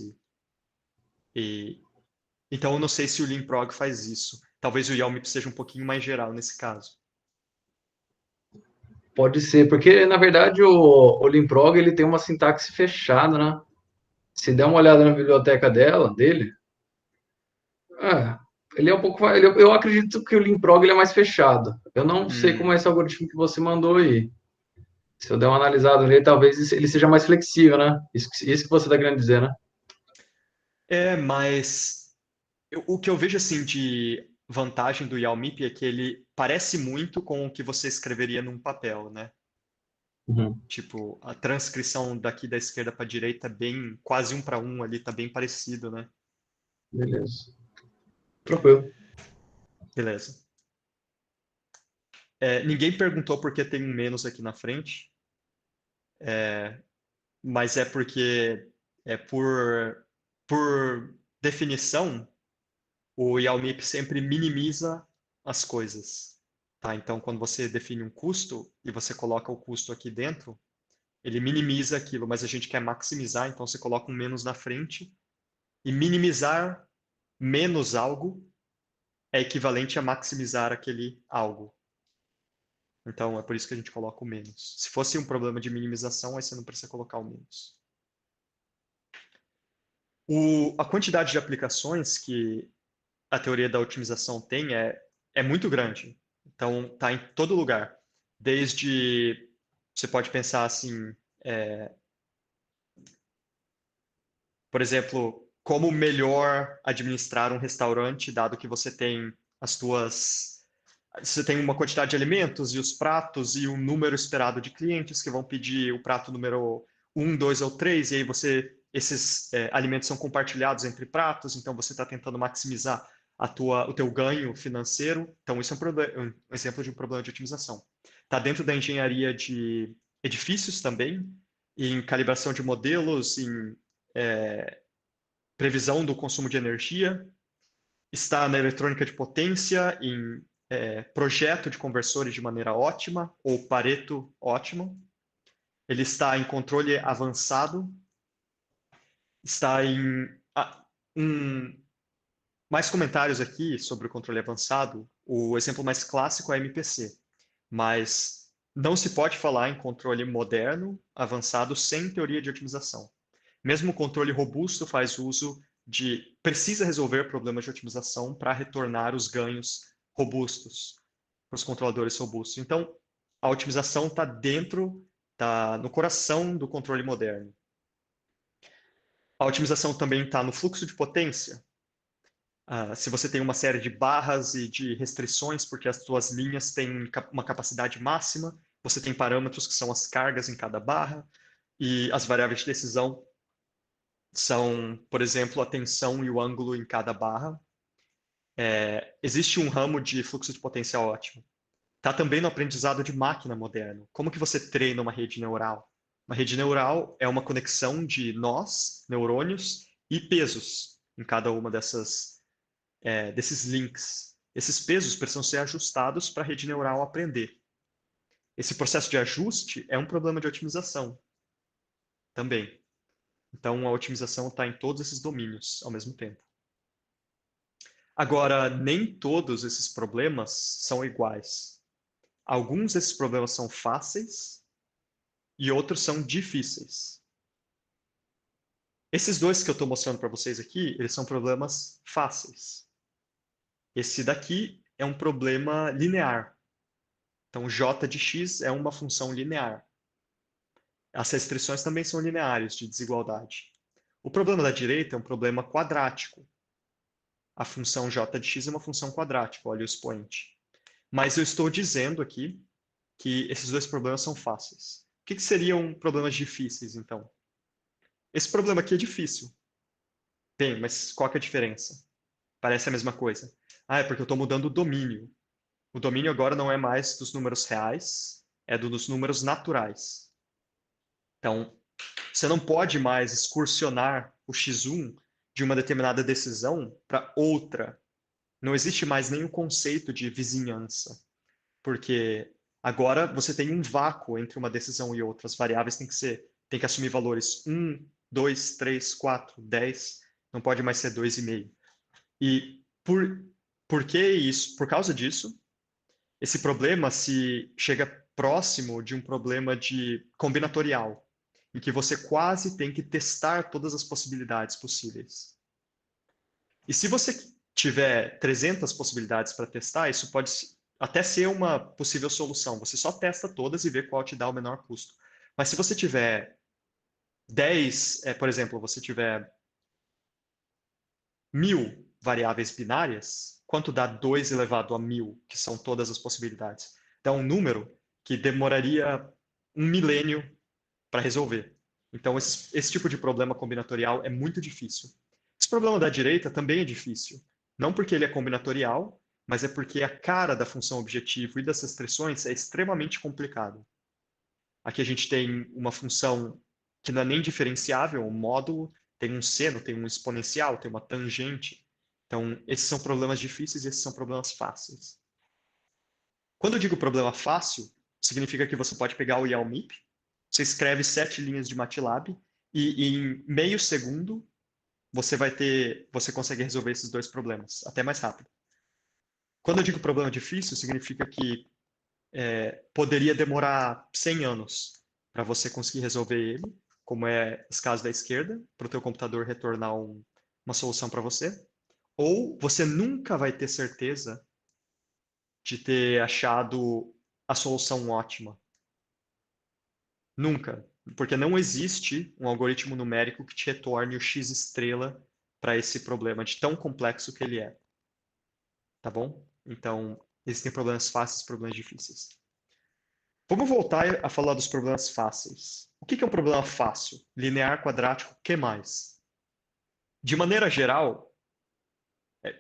então eu não sei se o Leanprog faz isso. Talvez o YAWMIP seja um pouquinho mais geral nesse caso. Pode ser, porque na verdade o Leanprog ele tem uma sintaxe fechada, né? Se der uma olhada na biblioteca dele, ele é um pouco mais, eu acredito que o Leanprog ele é mais fechado. Eu não sei como é esse algoritmo que você mandou aí. Se eu der uma analisada nele, talvez ele seja mais flexível, né? Isso que você está querendo dizer, né? Mas o que eu vejo assim de vantagem do YAWMIP é que ele parece muito com o que você escreveria num papel, né? Tipo, a transcrição daqui da esquerda para a direita é bem, quase 1 para 1 ali, tá bem parecido, né? Beleza. Tranquilo. Beleza. Ninguém perguntou por que tem um menos aqui na frente, mas é porque, por definição, o YAWMIP sempre minimiza as coisas. Tá? Então, quando você define um custo e você coloca o custo aqui dentro, ele minimiza aquilo, mas a gente quer maximizar, então você coloca um menos na frente, e minimizar menos algo é equivalente a maximizar aquele algo. Então, é por isso que a gente coloca o menos. Se fosse um problema de minimização, aí você não precisa colocar o menos. A quantidade de aplicações que a teoria da otimização tem é muito grande. Então, está em todo lugar. Desde, você pode pensar assim, por exemplo, como melhor administrar um restaurante, dado que você tem você tem uma quantidade de alimentos e os pratos e um número esperado de clientes que vão pedir o prato número 1, 2 ou 3, e aí esses alimentos são compartilhados entre pratos, então você está tentando maximizar o teu ganho financeiro. Então, isso é um exemplo de um problema de otimização. Está dentro da engenharia de edifícios também, em calibração de modelos, em previsão do consumo de energia, está na eletrônica de potência, em projeto de conversores de maneira ótima, ou Pareto ótimo. Ele está em controle avançado, está em... mais comentários aqui sobre o controle avançado. O exemplo mais clássico é MPC, mas não se pode falar em controle moderno, avançado, sem teoria de otimização. Mesmo o controle robusto faz uso precisa resolver problemas de otimização para retornar os ganhos robustos para os controladores robustos. Então, a otimização está no coração do controle moderno. A otimização também está no fluxo de potência. Se você tem uma série de barras e de restrições, porque as suas linhas têm uma capacidade máxima, você tem parâmetros que são as cargas em cada barra, e as variáveis de decisão são, por exemplo, a tensão e o ângulo em cada barra. Existe um ramo de fluxo de potência ótimo. Está também no aprendizado de máquina moderno. Como que você treina uma rede neural? Uma rede neural é uma conexão de nós, neurônios, e pesos em cada uma desses links. Esses pesos precisam ser ajustados para a rede neural aprender. Esse processo de ajuste é um problema de otimização também. Então, a otimização está em todos esses domínios ao mesmo tempo. Agora, nem todos esses problemas são iguais. alguns desses problemas são fáceis e outros são difíceis. Esses dois que eu estou mostrando para vocês aqui, eles são problemas fáceis. Esse daqui é um problema linear. Então, j de x é uma função linear. As restrições também são lineares, de desigualdade. O problema da direita é um problema quadrático. A função j de x é uma função quadrática, olha o expoente. Mas eu estou dizendo aqui que esses dois problemas são fáceis. O que seriam problemas difíceis, então? Esse problema aqui é difícil. Bem, mas qual que é a diferença? Parece a mesma coisa. Ah, é porque eu estou mudando o domínio. O domínio agora não é mais dos números reais, é dos números naturais. Então, você não pode mais excursionar o x1 de uma determinada decisão para outra. Não existe mais nenhum conceito de vizinhança, porque agora você tem um vácuo entre uma decisão e outra. As variáveis têm que assumir valores 1, 2, 3, 4, 10, não pode mais ser 2,5. E por que isso? Por causa disso, esse problema se chega próximo de um problema de combinatorial, em que você quase tem que testar todas as possibilidades possíveis. E se você tiver 300 possibilidades para testar, isso pode até ser uma possível solução. Você só testa todas e vê qual te dá o menor custo. Mas se você tiver 10, por exemplo, você tiver 1000 variáveis binárias, quanto dá 2 elevado a 1000, que são todas as possibilidades? Dá um número que demoraria 1 milênio para resolver. Então, esse tipo de problema combinatorial é muito difícil. Esse problema da direita também é difícil. Não porque ele é combinatorial, mas é porque a cara da função objetivo e das restrições é extremamente complicado. Aqui a gente tem uma função que não é nem diferenciável, um módulo, tem um seno, tem um exponencial, tem uma tangente. Então, esses são problemas difíceis e esses são problemas fáceis. Quando eu digo problema fácil, significa que você pode pegar o YAML, você escreve 7 linhas de MATLAB e em meio segundo você consegue resolver esses dois problemas, até mais rápido. Quando eu digo problema difícil, significa que poderia demorar 100 anos para você conseguir resolver ele, como é esse caso da esquerda, para o teu computador retornar uma solução para você. Ou você nunca vai ter certeza de ter achado a solução ótima. Nunca. Porque não existe um algoritmo numérico que te retorne o x estrela para esse problema, de tão complexo que ele é. Tá bom? Então, existem problemas fáceis e problemas difíceis. Vamos voltar a falar dos problemas fáceis. O que é um problema fácil? Linear, quadrático, o que mais? De maneira geral,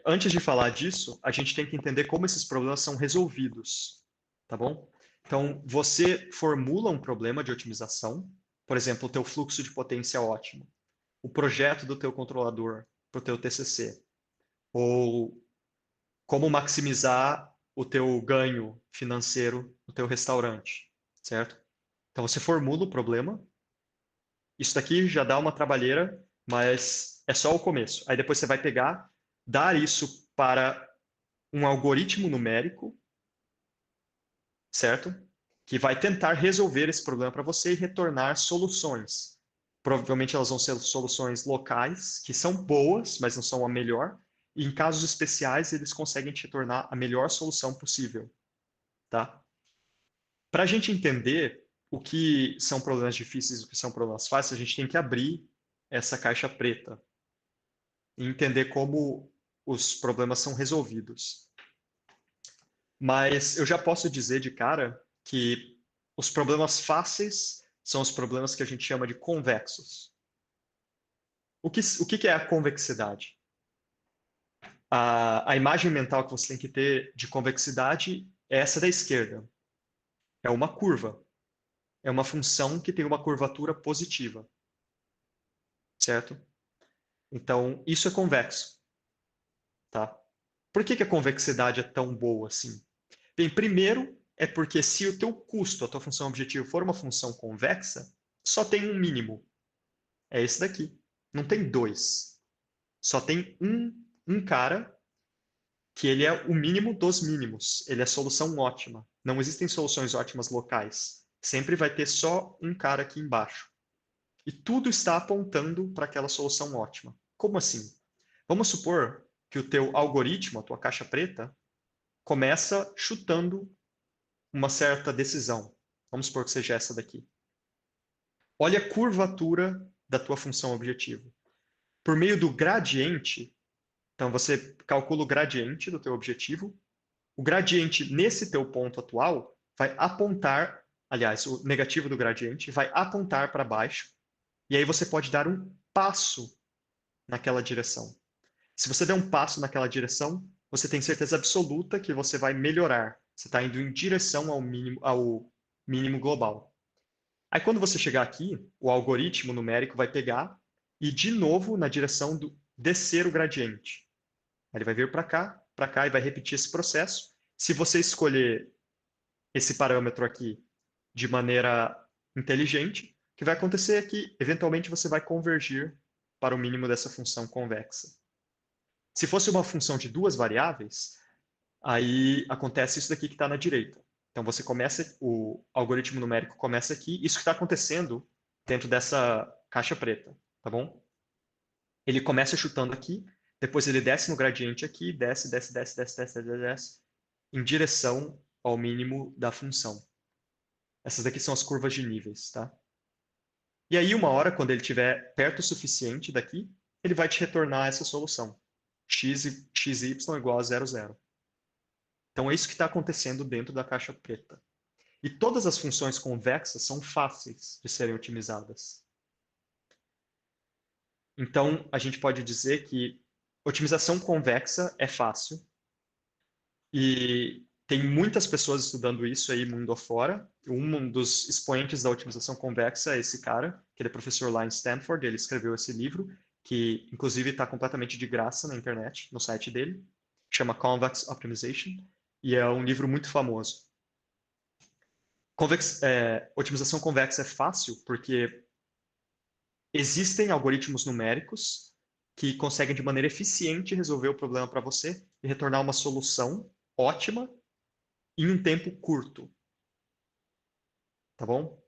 antes de falar disso, a gente tem que entender como esses problemas são resolvidos. Tá bom? Então, você formula um problema de otimização, por exemplo, o teu fluxo de potência é ótimo, o projeto do teu controlador para o teu TCC, ou como maximizar o teu ganho financeiro no teu restaurante, certo? Então, você formula o problema, isso daqui já dá uma trabalheira, mas é só o começo. Aí depois você vai pegar, dar isso para um algoritmo numérico, certo? Que vai tentar resolver esse problema para você e retornar soluções. Provavelmente elas vão ser soluções locais, que são boas, mas não são a melhor. E em casos especiais, eles conseguem te tornar a melhor solução possível. Tá? Para a gente entender o que são problemas difíceis e o que são problemas fáceis, a gente tem que abrir essa caixa preta e entender como os problemas são resolvidos. Mas eu já posso dizer de cara que os problemas fáceis são os problemas que a gente chama de convexos. O que é a convexidade? A imagem mental que você tem que ter de convexidade é essa da esquerda. É uma curva. É uma função que tem uma curvatura positiva. Certo? Então, isso é convexo. Tá? Por que a convexidade é tão boa assim? Bem, primeiro é porque se o teu custo, a tua função objetivo, for uma função convexa, só tem um mínimo. É esse daqui. Não tem dois. Só tem um cara que ele é o mínimo dos mínimos. Ele é solução ótima. Não existem soluções ótimas locais. Sempre vai ter só um cara aqui embaixo. E tudo está apontando para aquela solução ótima. Como assim? Vamos supor que o teu algoritmo, a tua caixa preta, começa chutando uma certa decisão. Vamos supor que seja essa daqui. Olha a curvatura da tua função objetivo. Por meio do gradiente, então você calcula o gradiente do teu objetivo. O gradiente nesse teu ponto atual vai apontar, aliás, o negativo do gradiente vai apontar para baixo. E aí você pode dar um passo naquela direção. Se você der um passo naquela direção, você tem certeza absoluta que você vai melhorar. Você está indo em direção ao mínimo global. Aí quando você chegar aqui, o algoritmo numérico vai pegar e de novo na direção do descer o gradiente. Ele vai vir para cá e vai repetir esse processo. Se você escolher esse parâmetro aqui de maneira inteligente, o que vai acontecer é que eventualmente você vai convergir para o mínimo dessa função convexa. Se fosse uma função de duas variáveis, aí acontece isso daqui que está na direita. Então você começa, o algoritmo numérico começa aqui, isso que está acontecendo dentro dessa caixa preta, tá bom? Ele começa chutando aqui, depois ele desce no gradiente aqui, desce, em direção ao mínimo da função. Essas daqui são as curvas de níveis, tá? E aí, uma hora, quando ele estiver perto o suficiente daqui, ele vai te retornar essa solução. xy igual a 0, 0. Então, é isso que está acontecendo dentro da caixa preta. E todas as funções convexas são fáceis de serem otimizadas. Então, a gente pode dizer que otimização convexa é fácil. E tem muitas pessoas estudando isso aí mundo afora. Um dos expoentes da otimização convexa é esse cara, que ele é professor lá em Stanford. Ele escreveu esse livro, que inclusive está completamente de graça na internet, no site dele. Chama Convex Optimization. E é um livro muito famoso. Otimização convexa é fácil porque existem algoritmos numéricos que conseguem de maneira eficiente resolver o problema para você e retornar uma solução ótima em um tempo curto. Tá bom?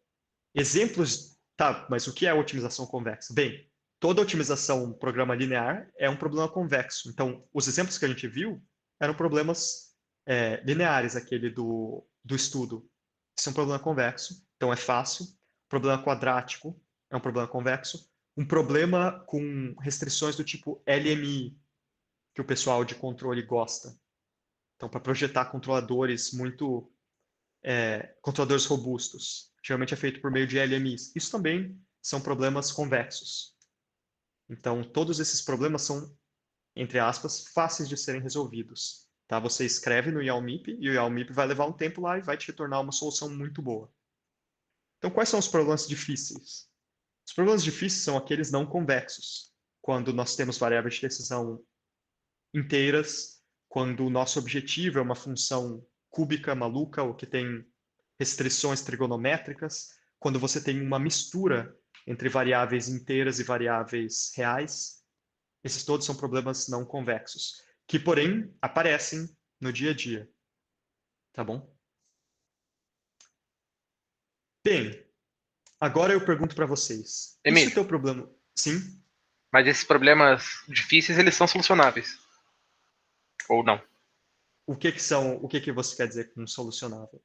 Exemplos... Tá, mas o que é otimização convexa? Bem, toda otimização programa linear é um problema convexo. Então, os exemplos que a gente viu eram problemas lineares, aquele do estudo. Isso é um problema convexo, então é fácil. Problema quadrático é um problema convexo. Um problema com restrições do tipo LMI, que o pessoal de controle gosta. Então, para projetar controladores controladores robustos, geralmente é feito por meio de LMIs. Isso também são problemas convexos. Então, todos esses problemas são, entre aspas, fáceis de serem resolvidos. Tá? Você escreve no YAML e o YAML vai levar um tempo lá e vai te retornar uma solução muito boa. Então, quais são os problemas difíceis? Os problemas difíceis são aqueles não convexos, quando nós temos variáveis de decisão inteiras, quando o nosso objetivo é uma função cúbica maluca ou que tem restrições trigonométricas, quando você tem uma mistura entre variáveis inteiras e variáveis reais. Esses todos são problemas não convexos, que, porém, aparecem no dia a dia. Tá bom? Bem, agora eu pergunto para vocês. Emílio. Esse é o teu problema? Sim? Mas esses problemas difíceis, eles são solucionáveis. Ou não? O que são? O que você quer dizer com solucionável?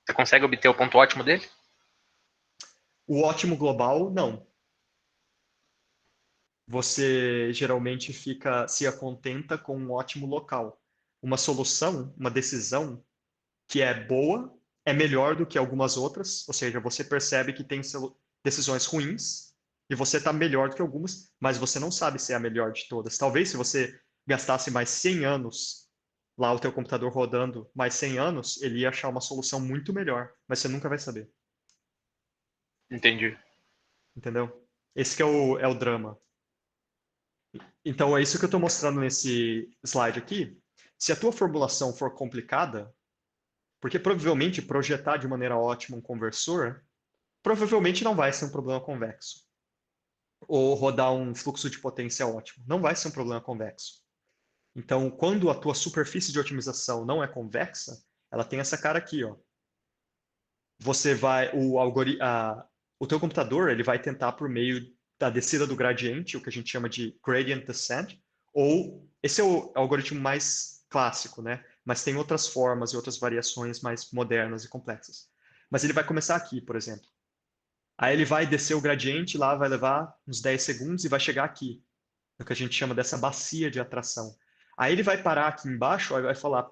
Você consegue obter o ponto ótimo dele? O ótimo global, não. Você geralmente se acontenta com um ótimo local. Uma solução, uma decisão que é boa, é melhor do que algumas outras, ou seja, você percebe que tem decisões ruins e você está melhor do que algumas, mas você não sabe se é a melhor de todas. Talvez se você gastasse mais 100 anos lá o teu computador rodando mais 100 anos, ele ia achar uma solução muito melhor, mas você nunca vai saber. Entendi. Entendeu? Esse que é o drama. Então, é isso que eu estou mostrando nesse slide aqui. Se a tua formulação for complicada, porque provavelmente projetar de maneira ótima um conversor, provavelmente não vai ser um problema convexo. Ou rodar um fluxo de potência ótimo, não vai ser um problema convexo. Então, quando a tua superfície de otimização não é convexa, ela tem essa cara aqui, ó. Você vai, o teu computador, ele vai tentar por meio da descida do gradiente, o que a gente chama de gradient descent, ou esse é o algoritmo mais clássico, né? Mas tem outras formas e outras variações mais modernas e complexas. Mas ele vai começar aqui, por exemplo. Aí ele vai descer o gradiente, lá vai levar uns 10 segundos e vai chegar aqui, no que a gente chama dessa bacia de atração. Aí ele vai parar aqui embaixo e vai falar,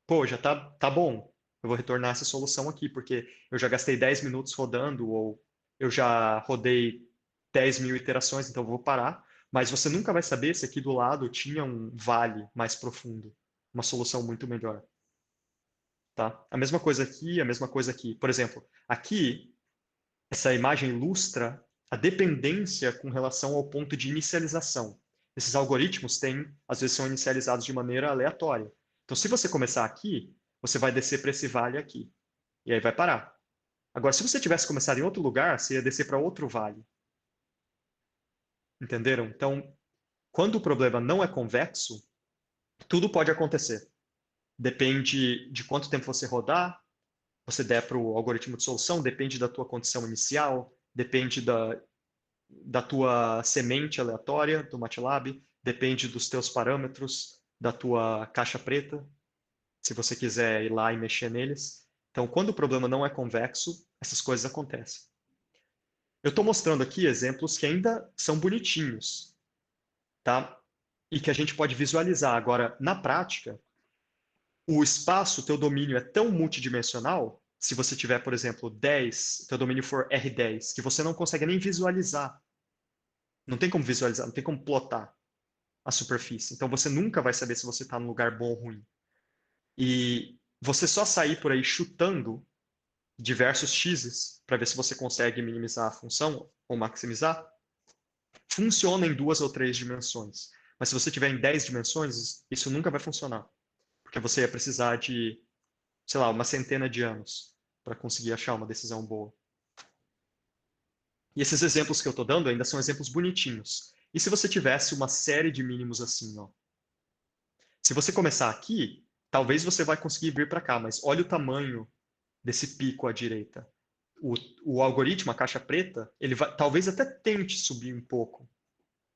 pô, já tá bom, eu vou retornar essa solução aqui, porque eu já gastei 10 minutos rodando, ou eu já rodei 10.000 iterações, então eu vou parar. Mas você nunca vai saber se aqui do lado tinha um vale mais profundo, uma solução muito melhor. Tá? A mesma coisa aqui, a mesma coisa aqui. Por exemplo, aqui, essa imagem ilustra a dependência com relação ao ponto de inicialização. Esses algoritmos têm, às vezes, são inicializados de maneira aleatória. Então, se você começar aqui, você vai descer para esse vale aqui. E aí vai parar. Agora, se você tivesse começado em outro lugar, você ia descer para outro vale. Entenderam? Então, quando o problema não é convexo, tudo pode acontecer. Depende de quanto tempo você rodar, você der para o algoritmo de solução, depende da tua condição inicial, depende da tua semente aleatória do MATLAB, depende dos teus parâmetros, da tua caixa preta, se você quiser ir lá e mexer neles. Então, quando o problema não é convexo, essas coisas acontecem. Eu estou mostrando aqui exemplos que ainda são bonitinhos, tá? E que a gente pode visualizar. Agora, na prática, o espaço, o teu domínio é tão multidimensional, se você tiver, por exemplo, 10, teu domínio for R10, que você não consegue nem visualizar. Não tem como visualizar, não tem como plotar a superfície. Então você nunca vai saber se você está num lugar bom ou ruim. E você só sair por aí chutando diversos x's para ver se você consegue minimizar a função ou maximizar, funciona em 2 ou 3 dimensões. Mas se você tiver em 10 dimensões, isso nunca vai funcionar. Porque você ia precisar de, sei lá, uma centena de anos para conseguir achar uma decisão boa. E esses exemplos que eu estou dando ainda são exemplos bonitinhos. E se você tivesse uma série de mínimos assim, ó? Se você começar aqui, talvez você vai conseguir vir para cá, mas olha o tamanho desse pico à direita. O algoritmo, a caixa preta, ele vai, talvez até tente subir um pouco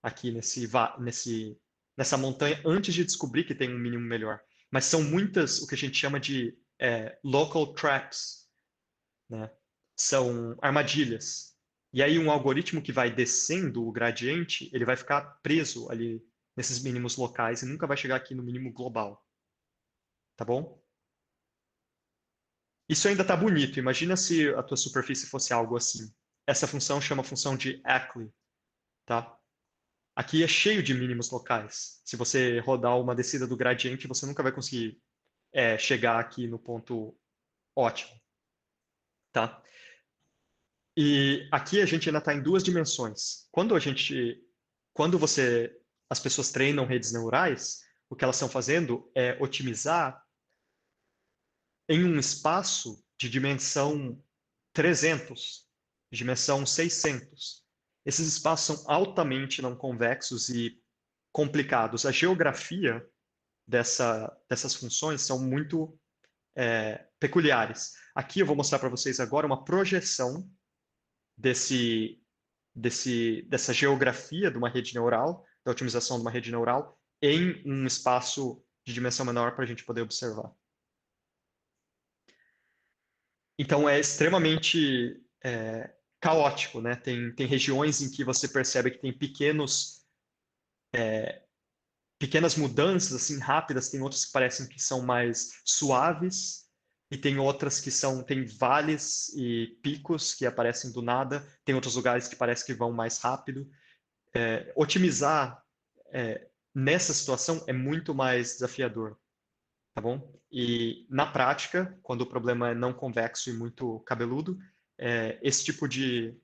aqui nessa montanha antes de descobrir que tem um mínimo melhor. Mas são muitas, o que a gente chama de local traps, né? São armadilhas. E aí um algoritmo que vai descendo o gradiente, ele vai ficar preso ali nesses mínimos locais e nunca vai chegar aqui no mínimo global. Tá bom? Isso ainda está bonito. Imagina se a tua superfície fosse algo assim. Essa função chama função de Ackley. Tá? Aqui é cheio de mínimos locais. Se você rodar uma descida do gradiente, você nunca vai conseguir chegar aqui no ponto ótimo. Tá? E aqui a gente ainda está em 2 dimensões. As pessoas treinam redes neurais, o que elas estão fazendo é otimizar em um espaço de dimensão 300, dimensão 600. Esses espaços são altamente não convexos e complicados. A geografia dessas funções são muito peculiares. Aqui eu vou mostrar para vocês agora uma projeção dessa geografia de uma rede neural, da otimização de uma rede neural, em um espaço de dimensão menor para a gente poder observar. Então é extremamente caótico, né? Tem regiões em que você percebe que tem pequenas mudanças assim rápidas, tem outras que parecem que são mais suaves e tem outras que tem vales e picos que aparecem do nada, tem outros lugares que parece que vão mais rápido. Otimizar nessa situação é muito mais desafiador, tá bom? E na prática, quando o problema é não convexo e muito cabeludo, esse tipo de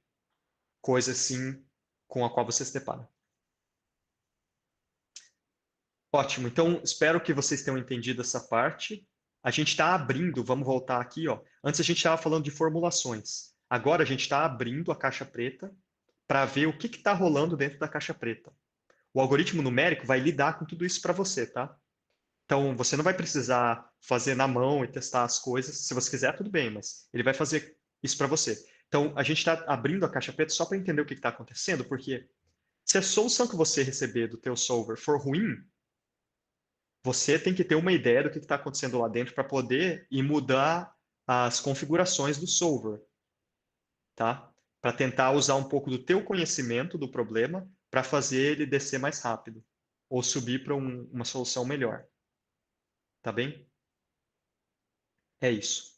coisa assim com a qual você se depara. Ótimo, então espero que vocês tenham entendido essa parte. A gente está abrindo, vamos voltar aqui, ó. Antes a gente estava falando de formulações. Agora a gente está abrindo a caixa preta para ver o que está rolando dentro da caixa preta. O algoritmo numérico vai lidar com tudo isso para você, tá? Então, você não vai precisar fazer na mão e testar as coisas. Se você quiser, tudo bem, mas ele vai fazer isso para você. Então, a gente está abrindo a caixa preta só para entender o que está acontecendo, porque se a solução que você receber do teu solver for ruim, você tem que ter uma ideia do que está acontecendo lá dentro para poder ir mudar as configurações do solver, tá? Para tentar usar um pouco do teu conhecimento do problema para fazer ele descer mais rápido ou subir para uma solução melhor. Tá bem? É isso.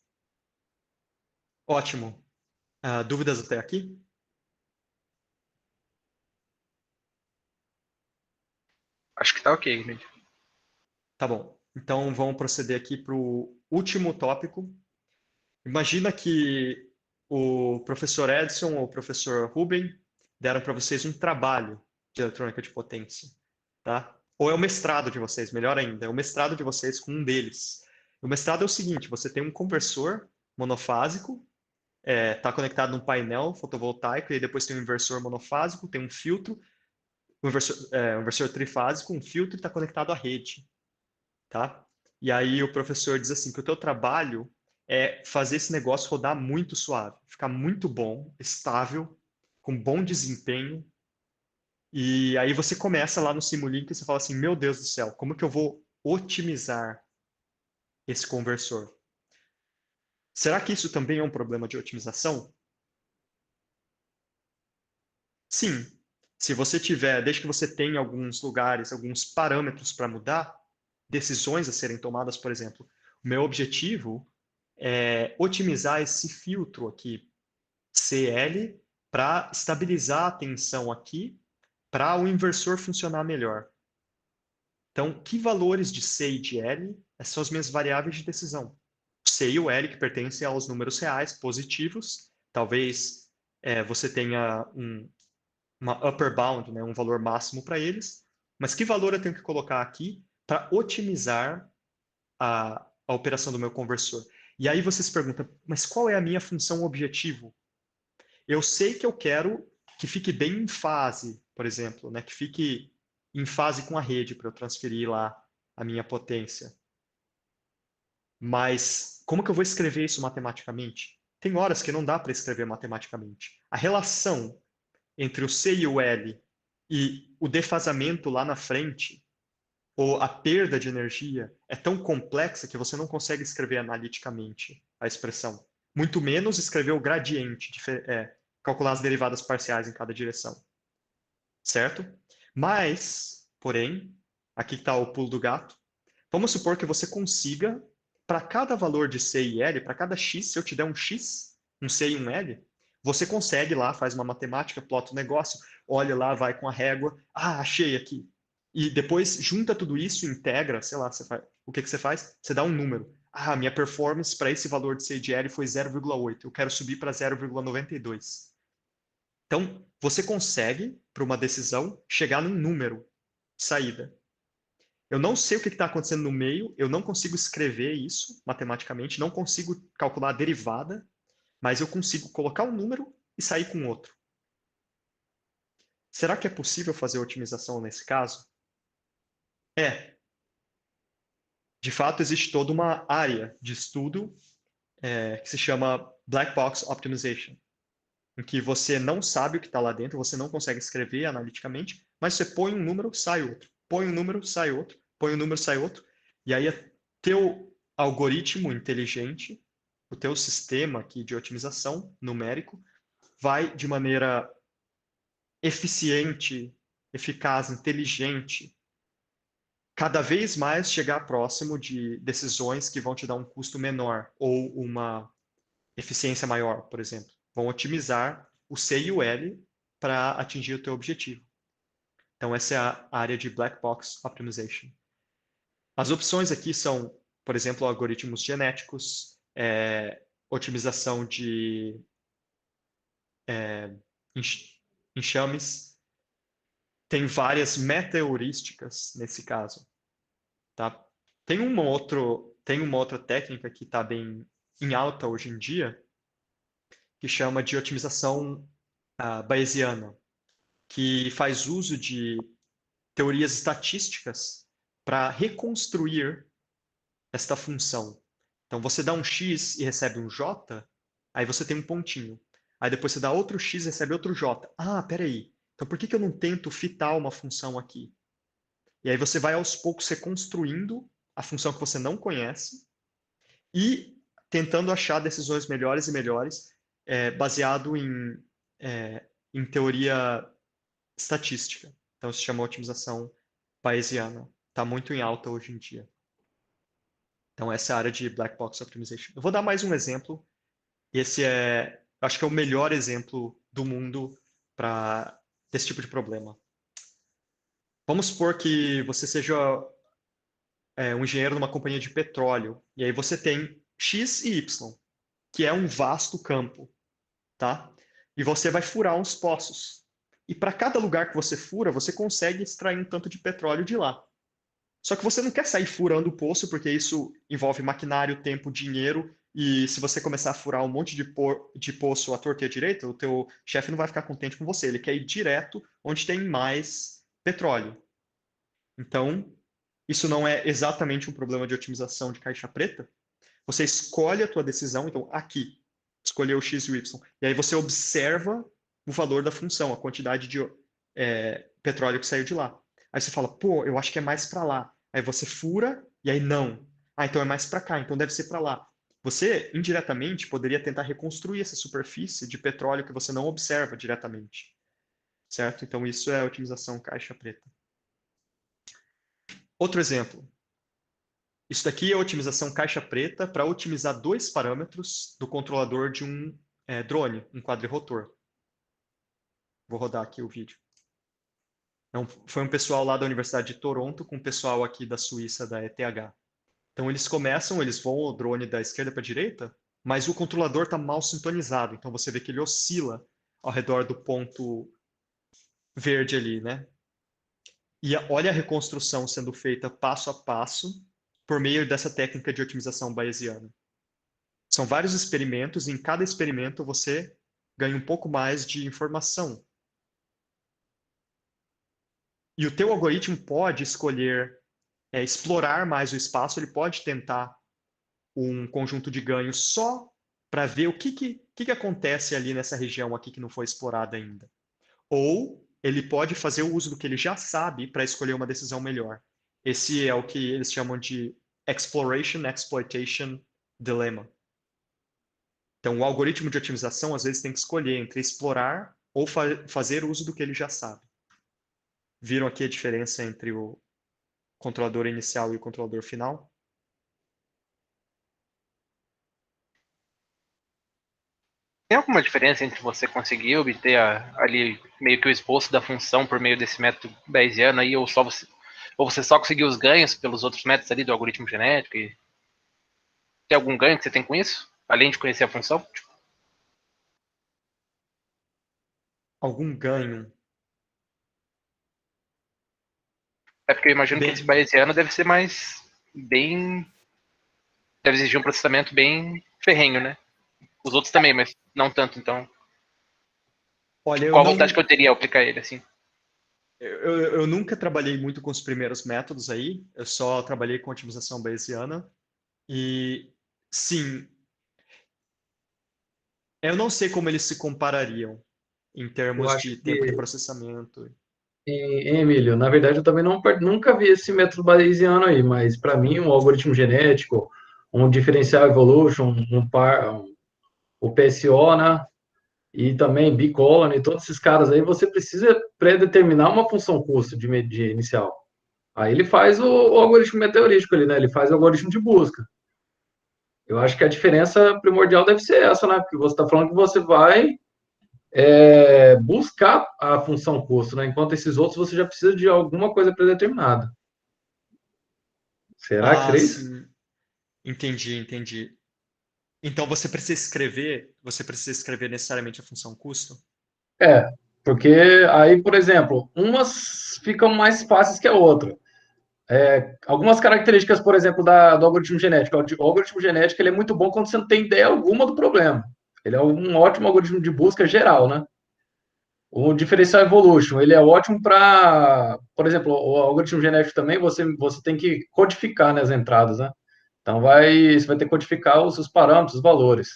Ótimo. Dúvidas até aqui? Acho que tá ok, Emílio. Tá bom. Então vamos proceder aqui para o último tópico. Imagina que o professor Edson ou o professor Ruben deram para vocês um trabalho de eletrônica de potência, tá? Ou é o mestrado de vocês, melhor ainda, é o mestrado de vocês com um deles. O mestrado é o seguinte: você tem um conversor monofásico, está conectado num painel fotovoltaico, e depois tem um inversor monofásico, tem um filtro, um inversor trifásico, um filtro e está conectado à rede, tá? E aí o professor diz assim que o teu trabalho é fazer esse negócio rodar muito suave, ficar muito bom, estável, com bom desempenho. E aí você começa lá no Simulink e você fala assim, meu Deus do céu, como que eu vou otimizar esse conversor? Será que isso também é um problema de otimização? Sim. Se você tiver, desde que você tenha alguns lugares, alguns parâmetros para mudar, decisões a serem tomadas, por exemplo, o meu objetivo é otimizar esse filtro aqui, CL, para estabilizar a tensão aqui, para o inversor funcionar melhor. Então, que valores de C e de L são as minhas variáveis de decisão? O C e o L, que pertencem aos números reais positivos, talvez você tenha uma upper bound, né, um valor máximo para eles, mas que valor eu tenho que colocar aqui para otimizar a operação do meu conversor? E aí você se pergunta, mas qual é a minha função objetivo? Eu sei que eu quero que fique bem em fase, por exemplo, né, que fique em fase com a rede para eu transferir lá a minha potência. Mas como que eu vou escrever isso matematicamente? Tem horas que não dá para escrever matematicamente. A relação entre o C e o L e o defasamento lá na frente, ou a perda de energia, é tão complexa que você não consegue escrever analiticamente a expressão. Muito menos escrever o gradiente, calcular as derivadas parciais em cada direção. Certo? Mas, porém, aqui está o pulo do gato. Vamos supor que você consiga, para cada valor de C e L, para cada X, se eu te der um X, um C e um L, você consegue lá, faz uma matemática, plota o negócio, olha lá, vai com a régua, achei aqui. E depois junta tudo isso, integra, sei lá, o que você faz? Você dá um número. Minha performance para esse valor de C e de L foi 0,8, eu quero subir para 0,92. Então, você consegue, para uma decisão, chegar num número de saída. Eu não sei o que está acontecendo no meio, eu não consigo escrever isso matematicamente, não consigo calcular a derivada, mas eu consigo colocar um número e sair com outro. Será que é possível fazer otimização nesse caso? É. De fato, existe toda uma área de estudo que se chama Black Box Optimization, em que você não sabe o que está lá dentro, você não consegue escrever analiticamente, mas você põe um número, sai outro. Põe um número, sai outro. Põe um número, sai outro. E aí, teu algoritmo inteligente, o teu sistema aqui de otimização numérico, vai de maneira eficiente, eficaz, inteligente, cada vez mais chegar próximo de decisões que vão te dar um custo menor ou uma eficiência maior, por exemplo. Vão otimizar o C e o L para atingir o teu objetivo. Então, essa é a área de Black Box Optimization. As opções aqui são, por exemplo, algoritmos genéticos, otimização de enxames. Tem várias meta-heurísticas nesse caso. Tá? Tem uma outra técnica que está bem em alta hoje em dia, que chama de otimização bayesiana, que faz uso de teorias estatísticas para reconstruir esta função. Então, você dá um x e recebe um j, aí você tem um pontinho. Aí depois você dá outro x e recebe outro j. Ah, peraí. Então, por que eu não tento fitar uma função aqui? E aí você vai aos poucos reconstruindo a função que você não conhece e tentando achar decisões melhores e melhores, baseado em teoria estatística. Então, isso se chama otimização bayesiana. Está muito em alta hoje em dia. Então, essa é a área de Black Box Optimization. Eu vou dar mais um exemplo. Esse acho que é o melhor exemplo do mundo para esse tipo de problema. Vamos supor que você seja um engenheiro numa companhia de petróleo, e aí você tem X e Y, que é um vasto campo, tá? E você vai furar uns poços. E para cada lugar que você fura, você consegue extrair um tanto de petróleo de lá. Só que você não quer sair furando o poço, porque isso envolve maquinário, tempo, dinheiro, e se você começar a furar um monte de poço à torta e à direita, o teu chefe não vai ficar contente com você. Ele quer ir direto onde tem mais petróleo. Então, isso não é exatamente um problema de otimização de caixa preta. Você escolhe a tua decisão, então aqui, escolher o x e o y, e aí você observa o valor da função, a quantidade de petróleo que saiu de lá. Aí você fala, pô, eu acho que é mais para lá. Aí você fura, e aí não. Ah, então é mais para cá, então deve ser para lá. Você, indiretamente, poderia tentar reconstruir essa superfície de petróleo que você não observa diretamente. Certo? Então isso é a otimização caixa preta. Outro exemplo. Isso daqui é a otimização caixa preta para otimizar 2 parâmetros do controlador de um drone, um quadrirotor. Vou rodar aqui o vídeo. Então, foi um pessoal lá da Universidade de Toronto com um pessoal aqui da Suíça, da ETH. Então, eles vão o drone da esquerda para a direita, mas o controlador está mal sintonizado. Então, você vê que ele oscila ao redor do ponto verde ali, né? E olha a reconstrução sendo feita passo a passo por meio dessa técnica de otimização bayesiana. São vários experimentos, e em cada experimento você ganha um pouco mais de informação. E o teu algoritmo pode escolher explorar mais o espaço, ele pode tentar um conjunto de ganhos só para ver o que acontece ali nessa região aqui que não foi explorada ainda. Ou ele pode fazer o uso do que ele já sabe para escolher uma decisão melhor. Esse é o que eles chamam de Exploration Exploitation Dilemma. Então, o algoritmo de otimização, às vezes, tem que escolher entre explorar ou fazer uso do que ele já sabe. Viram aqui a diferença entre o controlador inicial e o controlador final? Tem alguma diferença entre você conseguir obter ali meio que o esboço da função por meio desse método bayesiano aí, ou você só conseguiu os ganhos pelos outros métodos ali do algoritmo genético? Tem algum ganho que você tem com isso? Além de conhecer a função? Algum ganho? É porque eu imagino que esse bayesiano deve ser deve exigir um processamento bem ferrenho, né? Os outros também, mas não tanto, então. Olha, qual a vantagem que eu teria ao aplicar ele, assim? Eu nunca trabalhei muito com os primeiros métodos aí, eu só trabalhei com otimização bayesiana. E, sim, eu não sei como eles se comparariam em termos de tempo de processamento. Emílio, na verdade eu também nunca vi esse método bayesiano aí, mas para mim um algoritmo genético, um differential evolution, o PSO, né? E também B-colony, todos esses caras aí, você precisa pré-determinar uma função custo de inicial. Aí ele faz o algoritmo meteorístico ali, né? Ele faz o algoritmo de busca. Eu acho que a diferença primordial deve ser essa, né? Porque você está falando que você vai buscar a função custo, né? Enquanto esses outros você já precisa de alguma coisa predeterminada. Será que seria isso? Sim. Entendi. Então você precisa escrever necessariamente a função custo? Porque aí, por exemplo, umas ficam mais fáceis que a outra. Algumas características, por exemplo, do algoritmo genético. O algoritmo genético ele é muito bom quando você não tem ideia alguma do problema. Ele é um ótimo algoritmo de busca geral, né? O Differential Evolution, ele é ótimo para, por exemplo, o algoritmo genético também, você tem que codificar, né, as entradas, né? Então, você vai ter que codificar os parâmetros, os valores.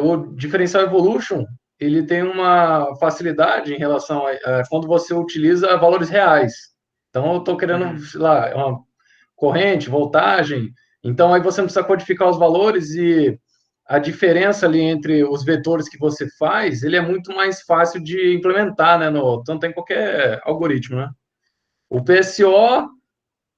O Differential Evolution, ele tem uma facilidade em relação a quando você utiliza valores reais. Então, eu estou querendo, sei lá, uma corrente, voltagem. Então, aí você não precisa codificar os valores e a diferença ali entre os vetores que você faz, ele é muito mais fácil de implementar, né, tanto em qualquer algoritmo, né? O PSO,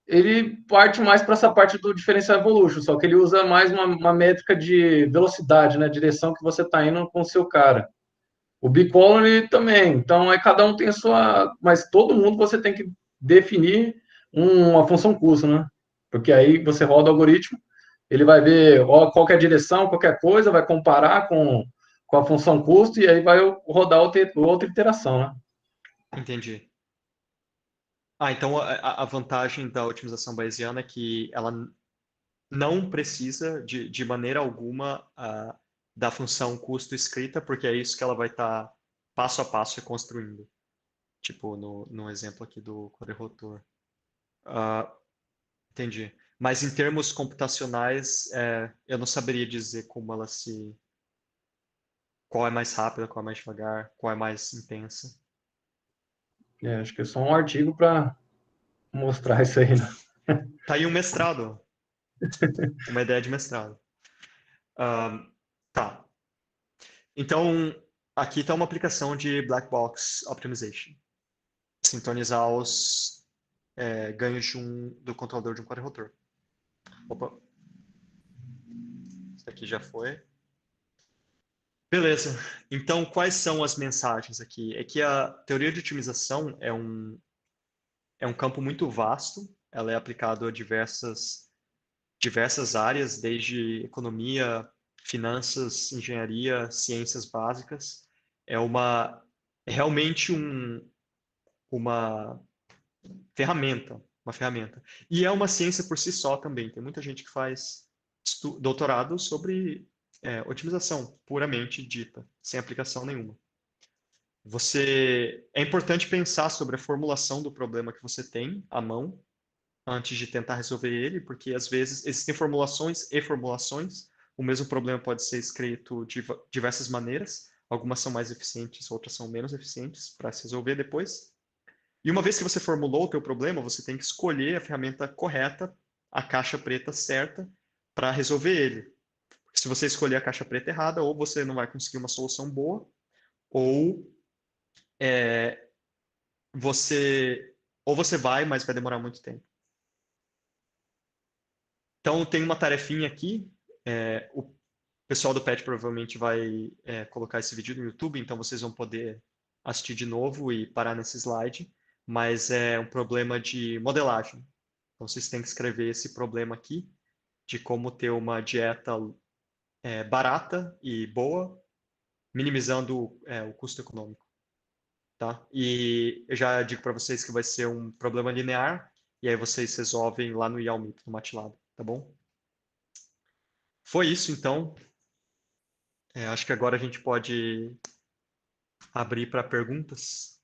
ele parte mais para essa parte do Differential Evolution, só que ele usa mais uma métrica de velocidade, né, direção que você está indo com o seu cara. O B-Colony também, então aí cada um tem a sua, mas todo mundo você tem que definir uma função custo, né? Porque aí você roda o algoritmo, ele vai ver qual que é a direção, qualquer coisa, vai comparar com a função custo e aí vai rodar outra iteração, né? Entendi. Ah, então a vantagem da otimização bayesiana é que ela não precisa de maneira alguma da função custo escrita, porque é isso que ela vai estar passo a passo reconstruindo. Tipo no exemplo aqui do quadrirotor. Entendi. Mas em termos computacionais, eu não saberia dizer como ela se... Qual é mais rápida, qual é mais devagar, qual é mais intensa. Acho que é só um artigo para mostrar isso aí, né? Tá aí um mestrado. Uma ideia de mestrado. Tá. Então, aqui está uma aplicação de Black Box Optimization. Sintonizar os ganhos do controlador de um quadrirotor. Opa. Isso aqui já foi. Beleza. Então, quais são as mensagens aqui? É que a teoria de otimização é um campo muito vasto. Ela é aplicada a diversas áreas, desde economia, finanças, engenharia, ciências básicas. É realmente uma ferramenta, E é uma ciência por si só também. Tem muita gente que faz doutorado sobre otimização puramente dita, sem aplicação nenhuma. É importante pensar sobre a formulação do problema que você tem à mão antes de tentar resolver ele, porque às vezes existem formulações e formulações. O mesmo problema pode ser escrito de diversas maneiras. Algumas são mais eficientes, outras são menos eficientes para se resolver depois. E uma vez que você formulou o teu problema, você tem que escolher a ferramenta correta, a caixa preta certa, para resolver ele. Se você escolher a caixa preta errada, ou você não vai conseguir uma solução boa, ou você vai, mas vai demorar muito tempo. Então, tem uma tarefinha aqui. O pessoal do PET provavelmente vai colocar esse vídeo no YouTube, então vocês vão poder assistir de novo e parar nesse slide. Mas é um problema de modelagem. Então, vocês têm que escrever esse problema aqui, de como ter uma dieta barata e boa, minimizando o custo econômico. Tá? E eu já digo para vocês que vai ser um problema linear, e aí vocês resolvem lá no YAML, no MATLAB, tá bom? Foi isso, então. Acho que agora a gente pode abrir para perguntas.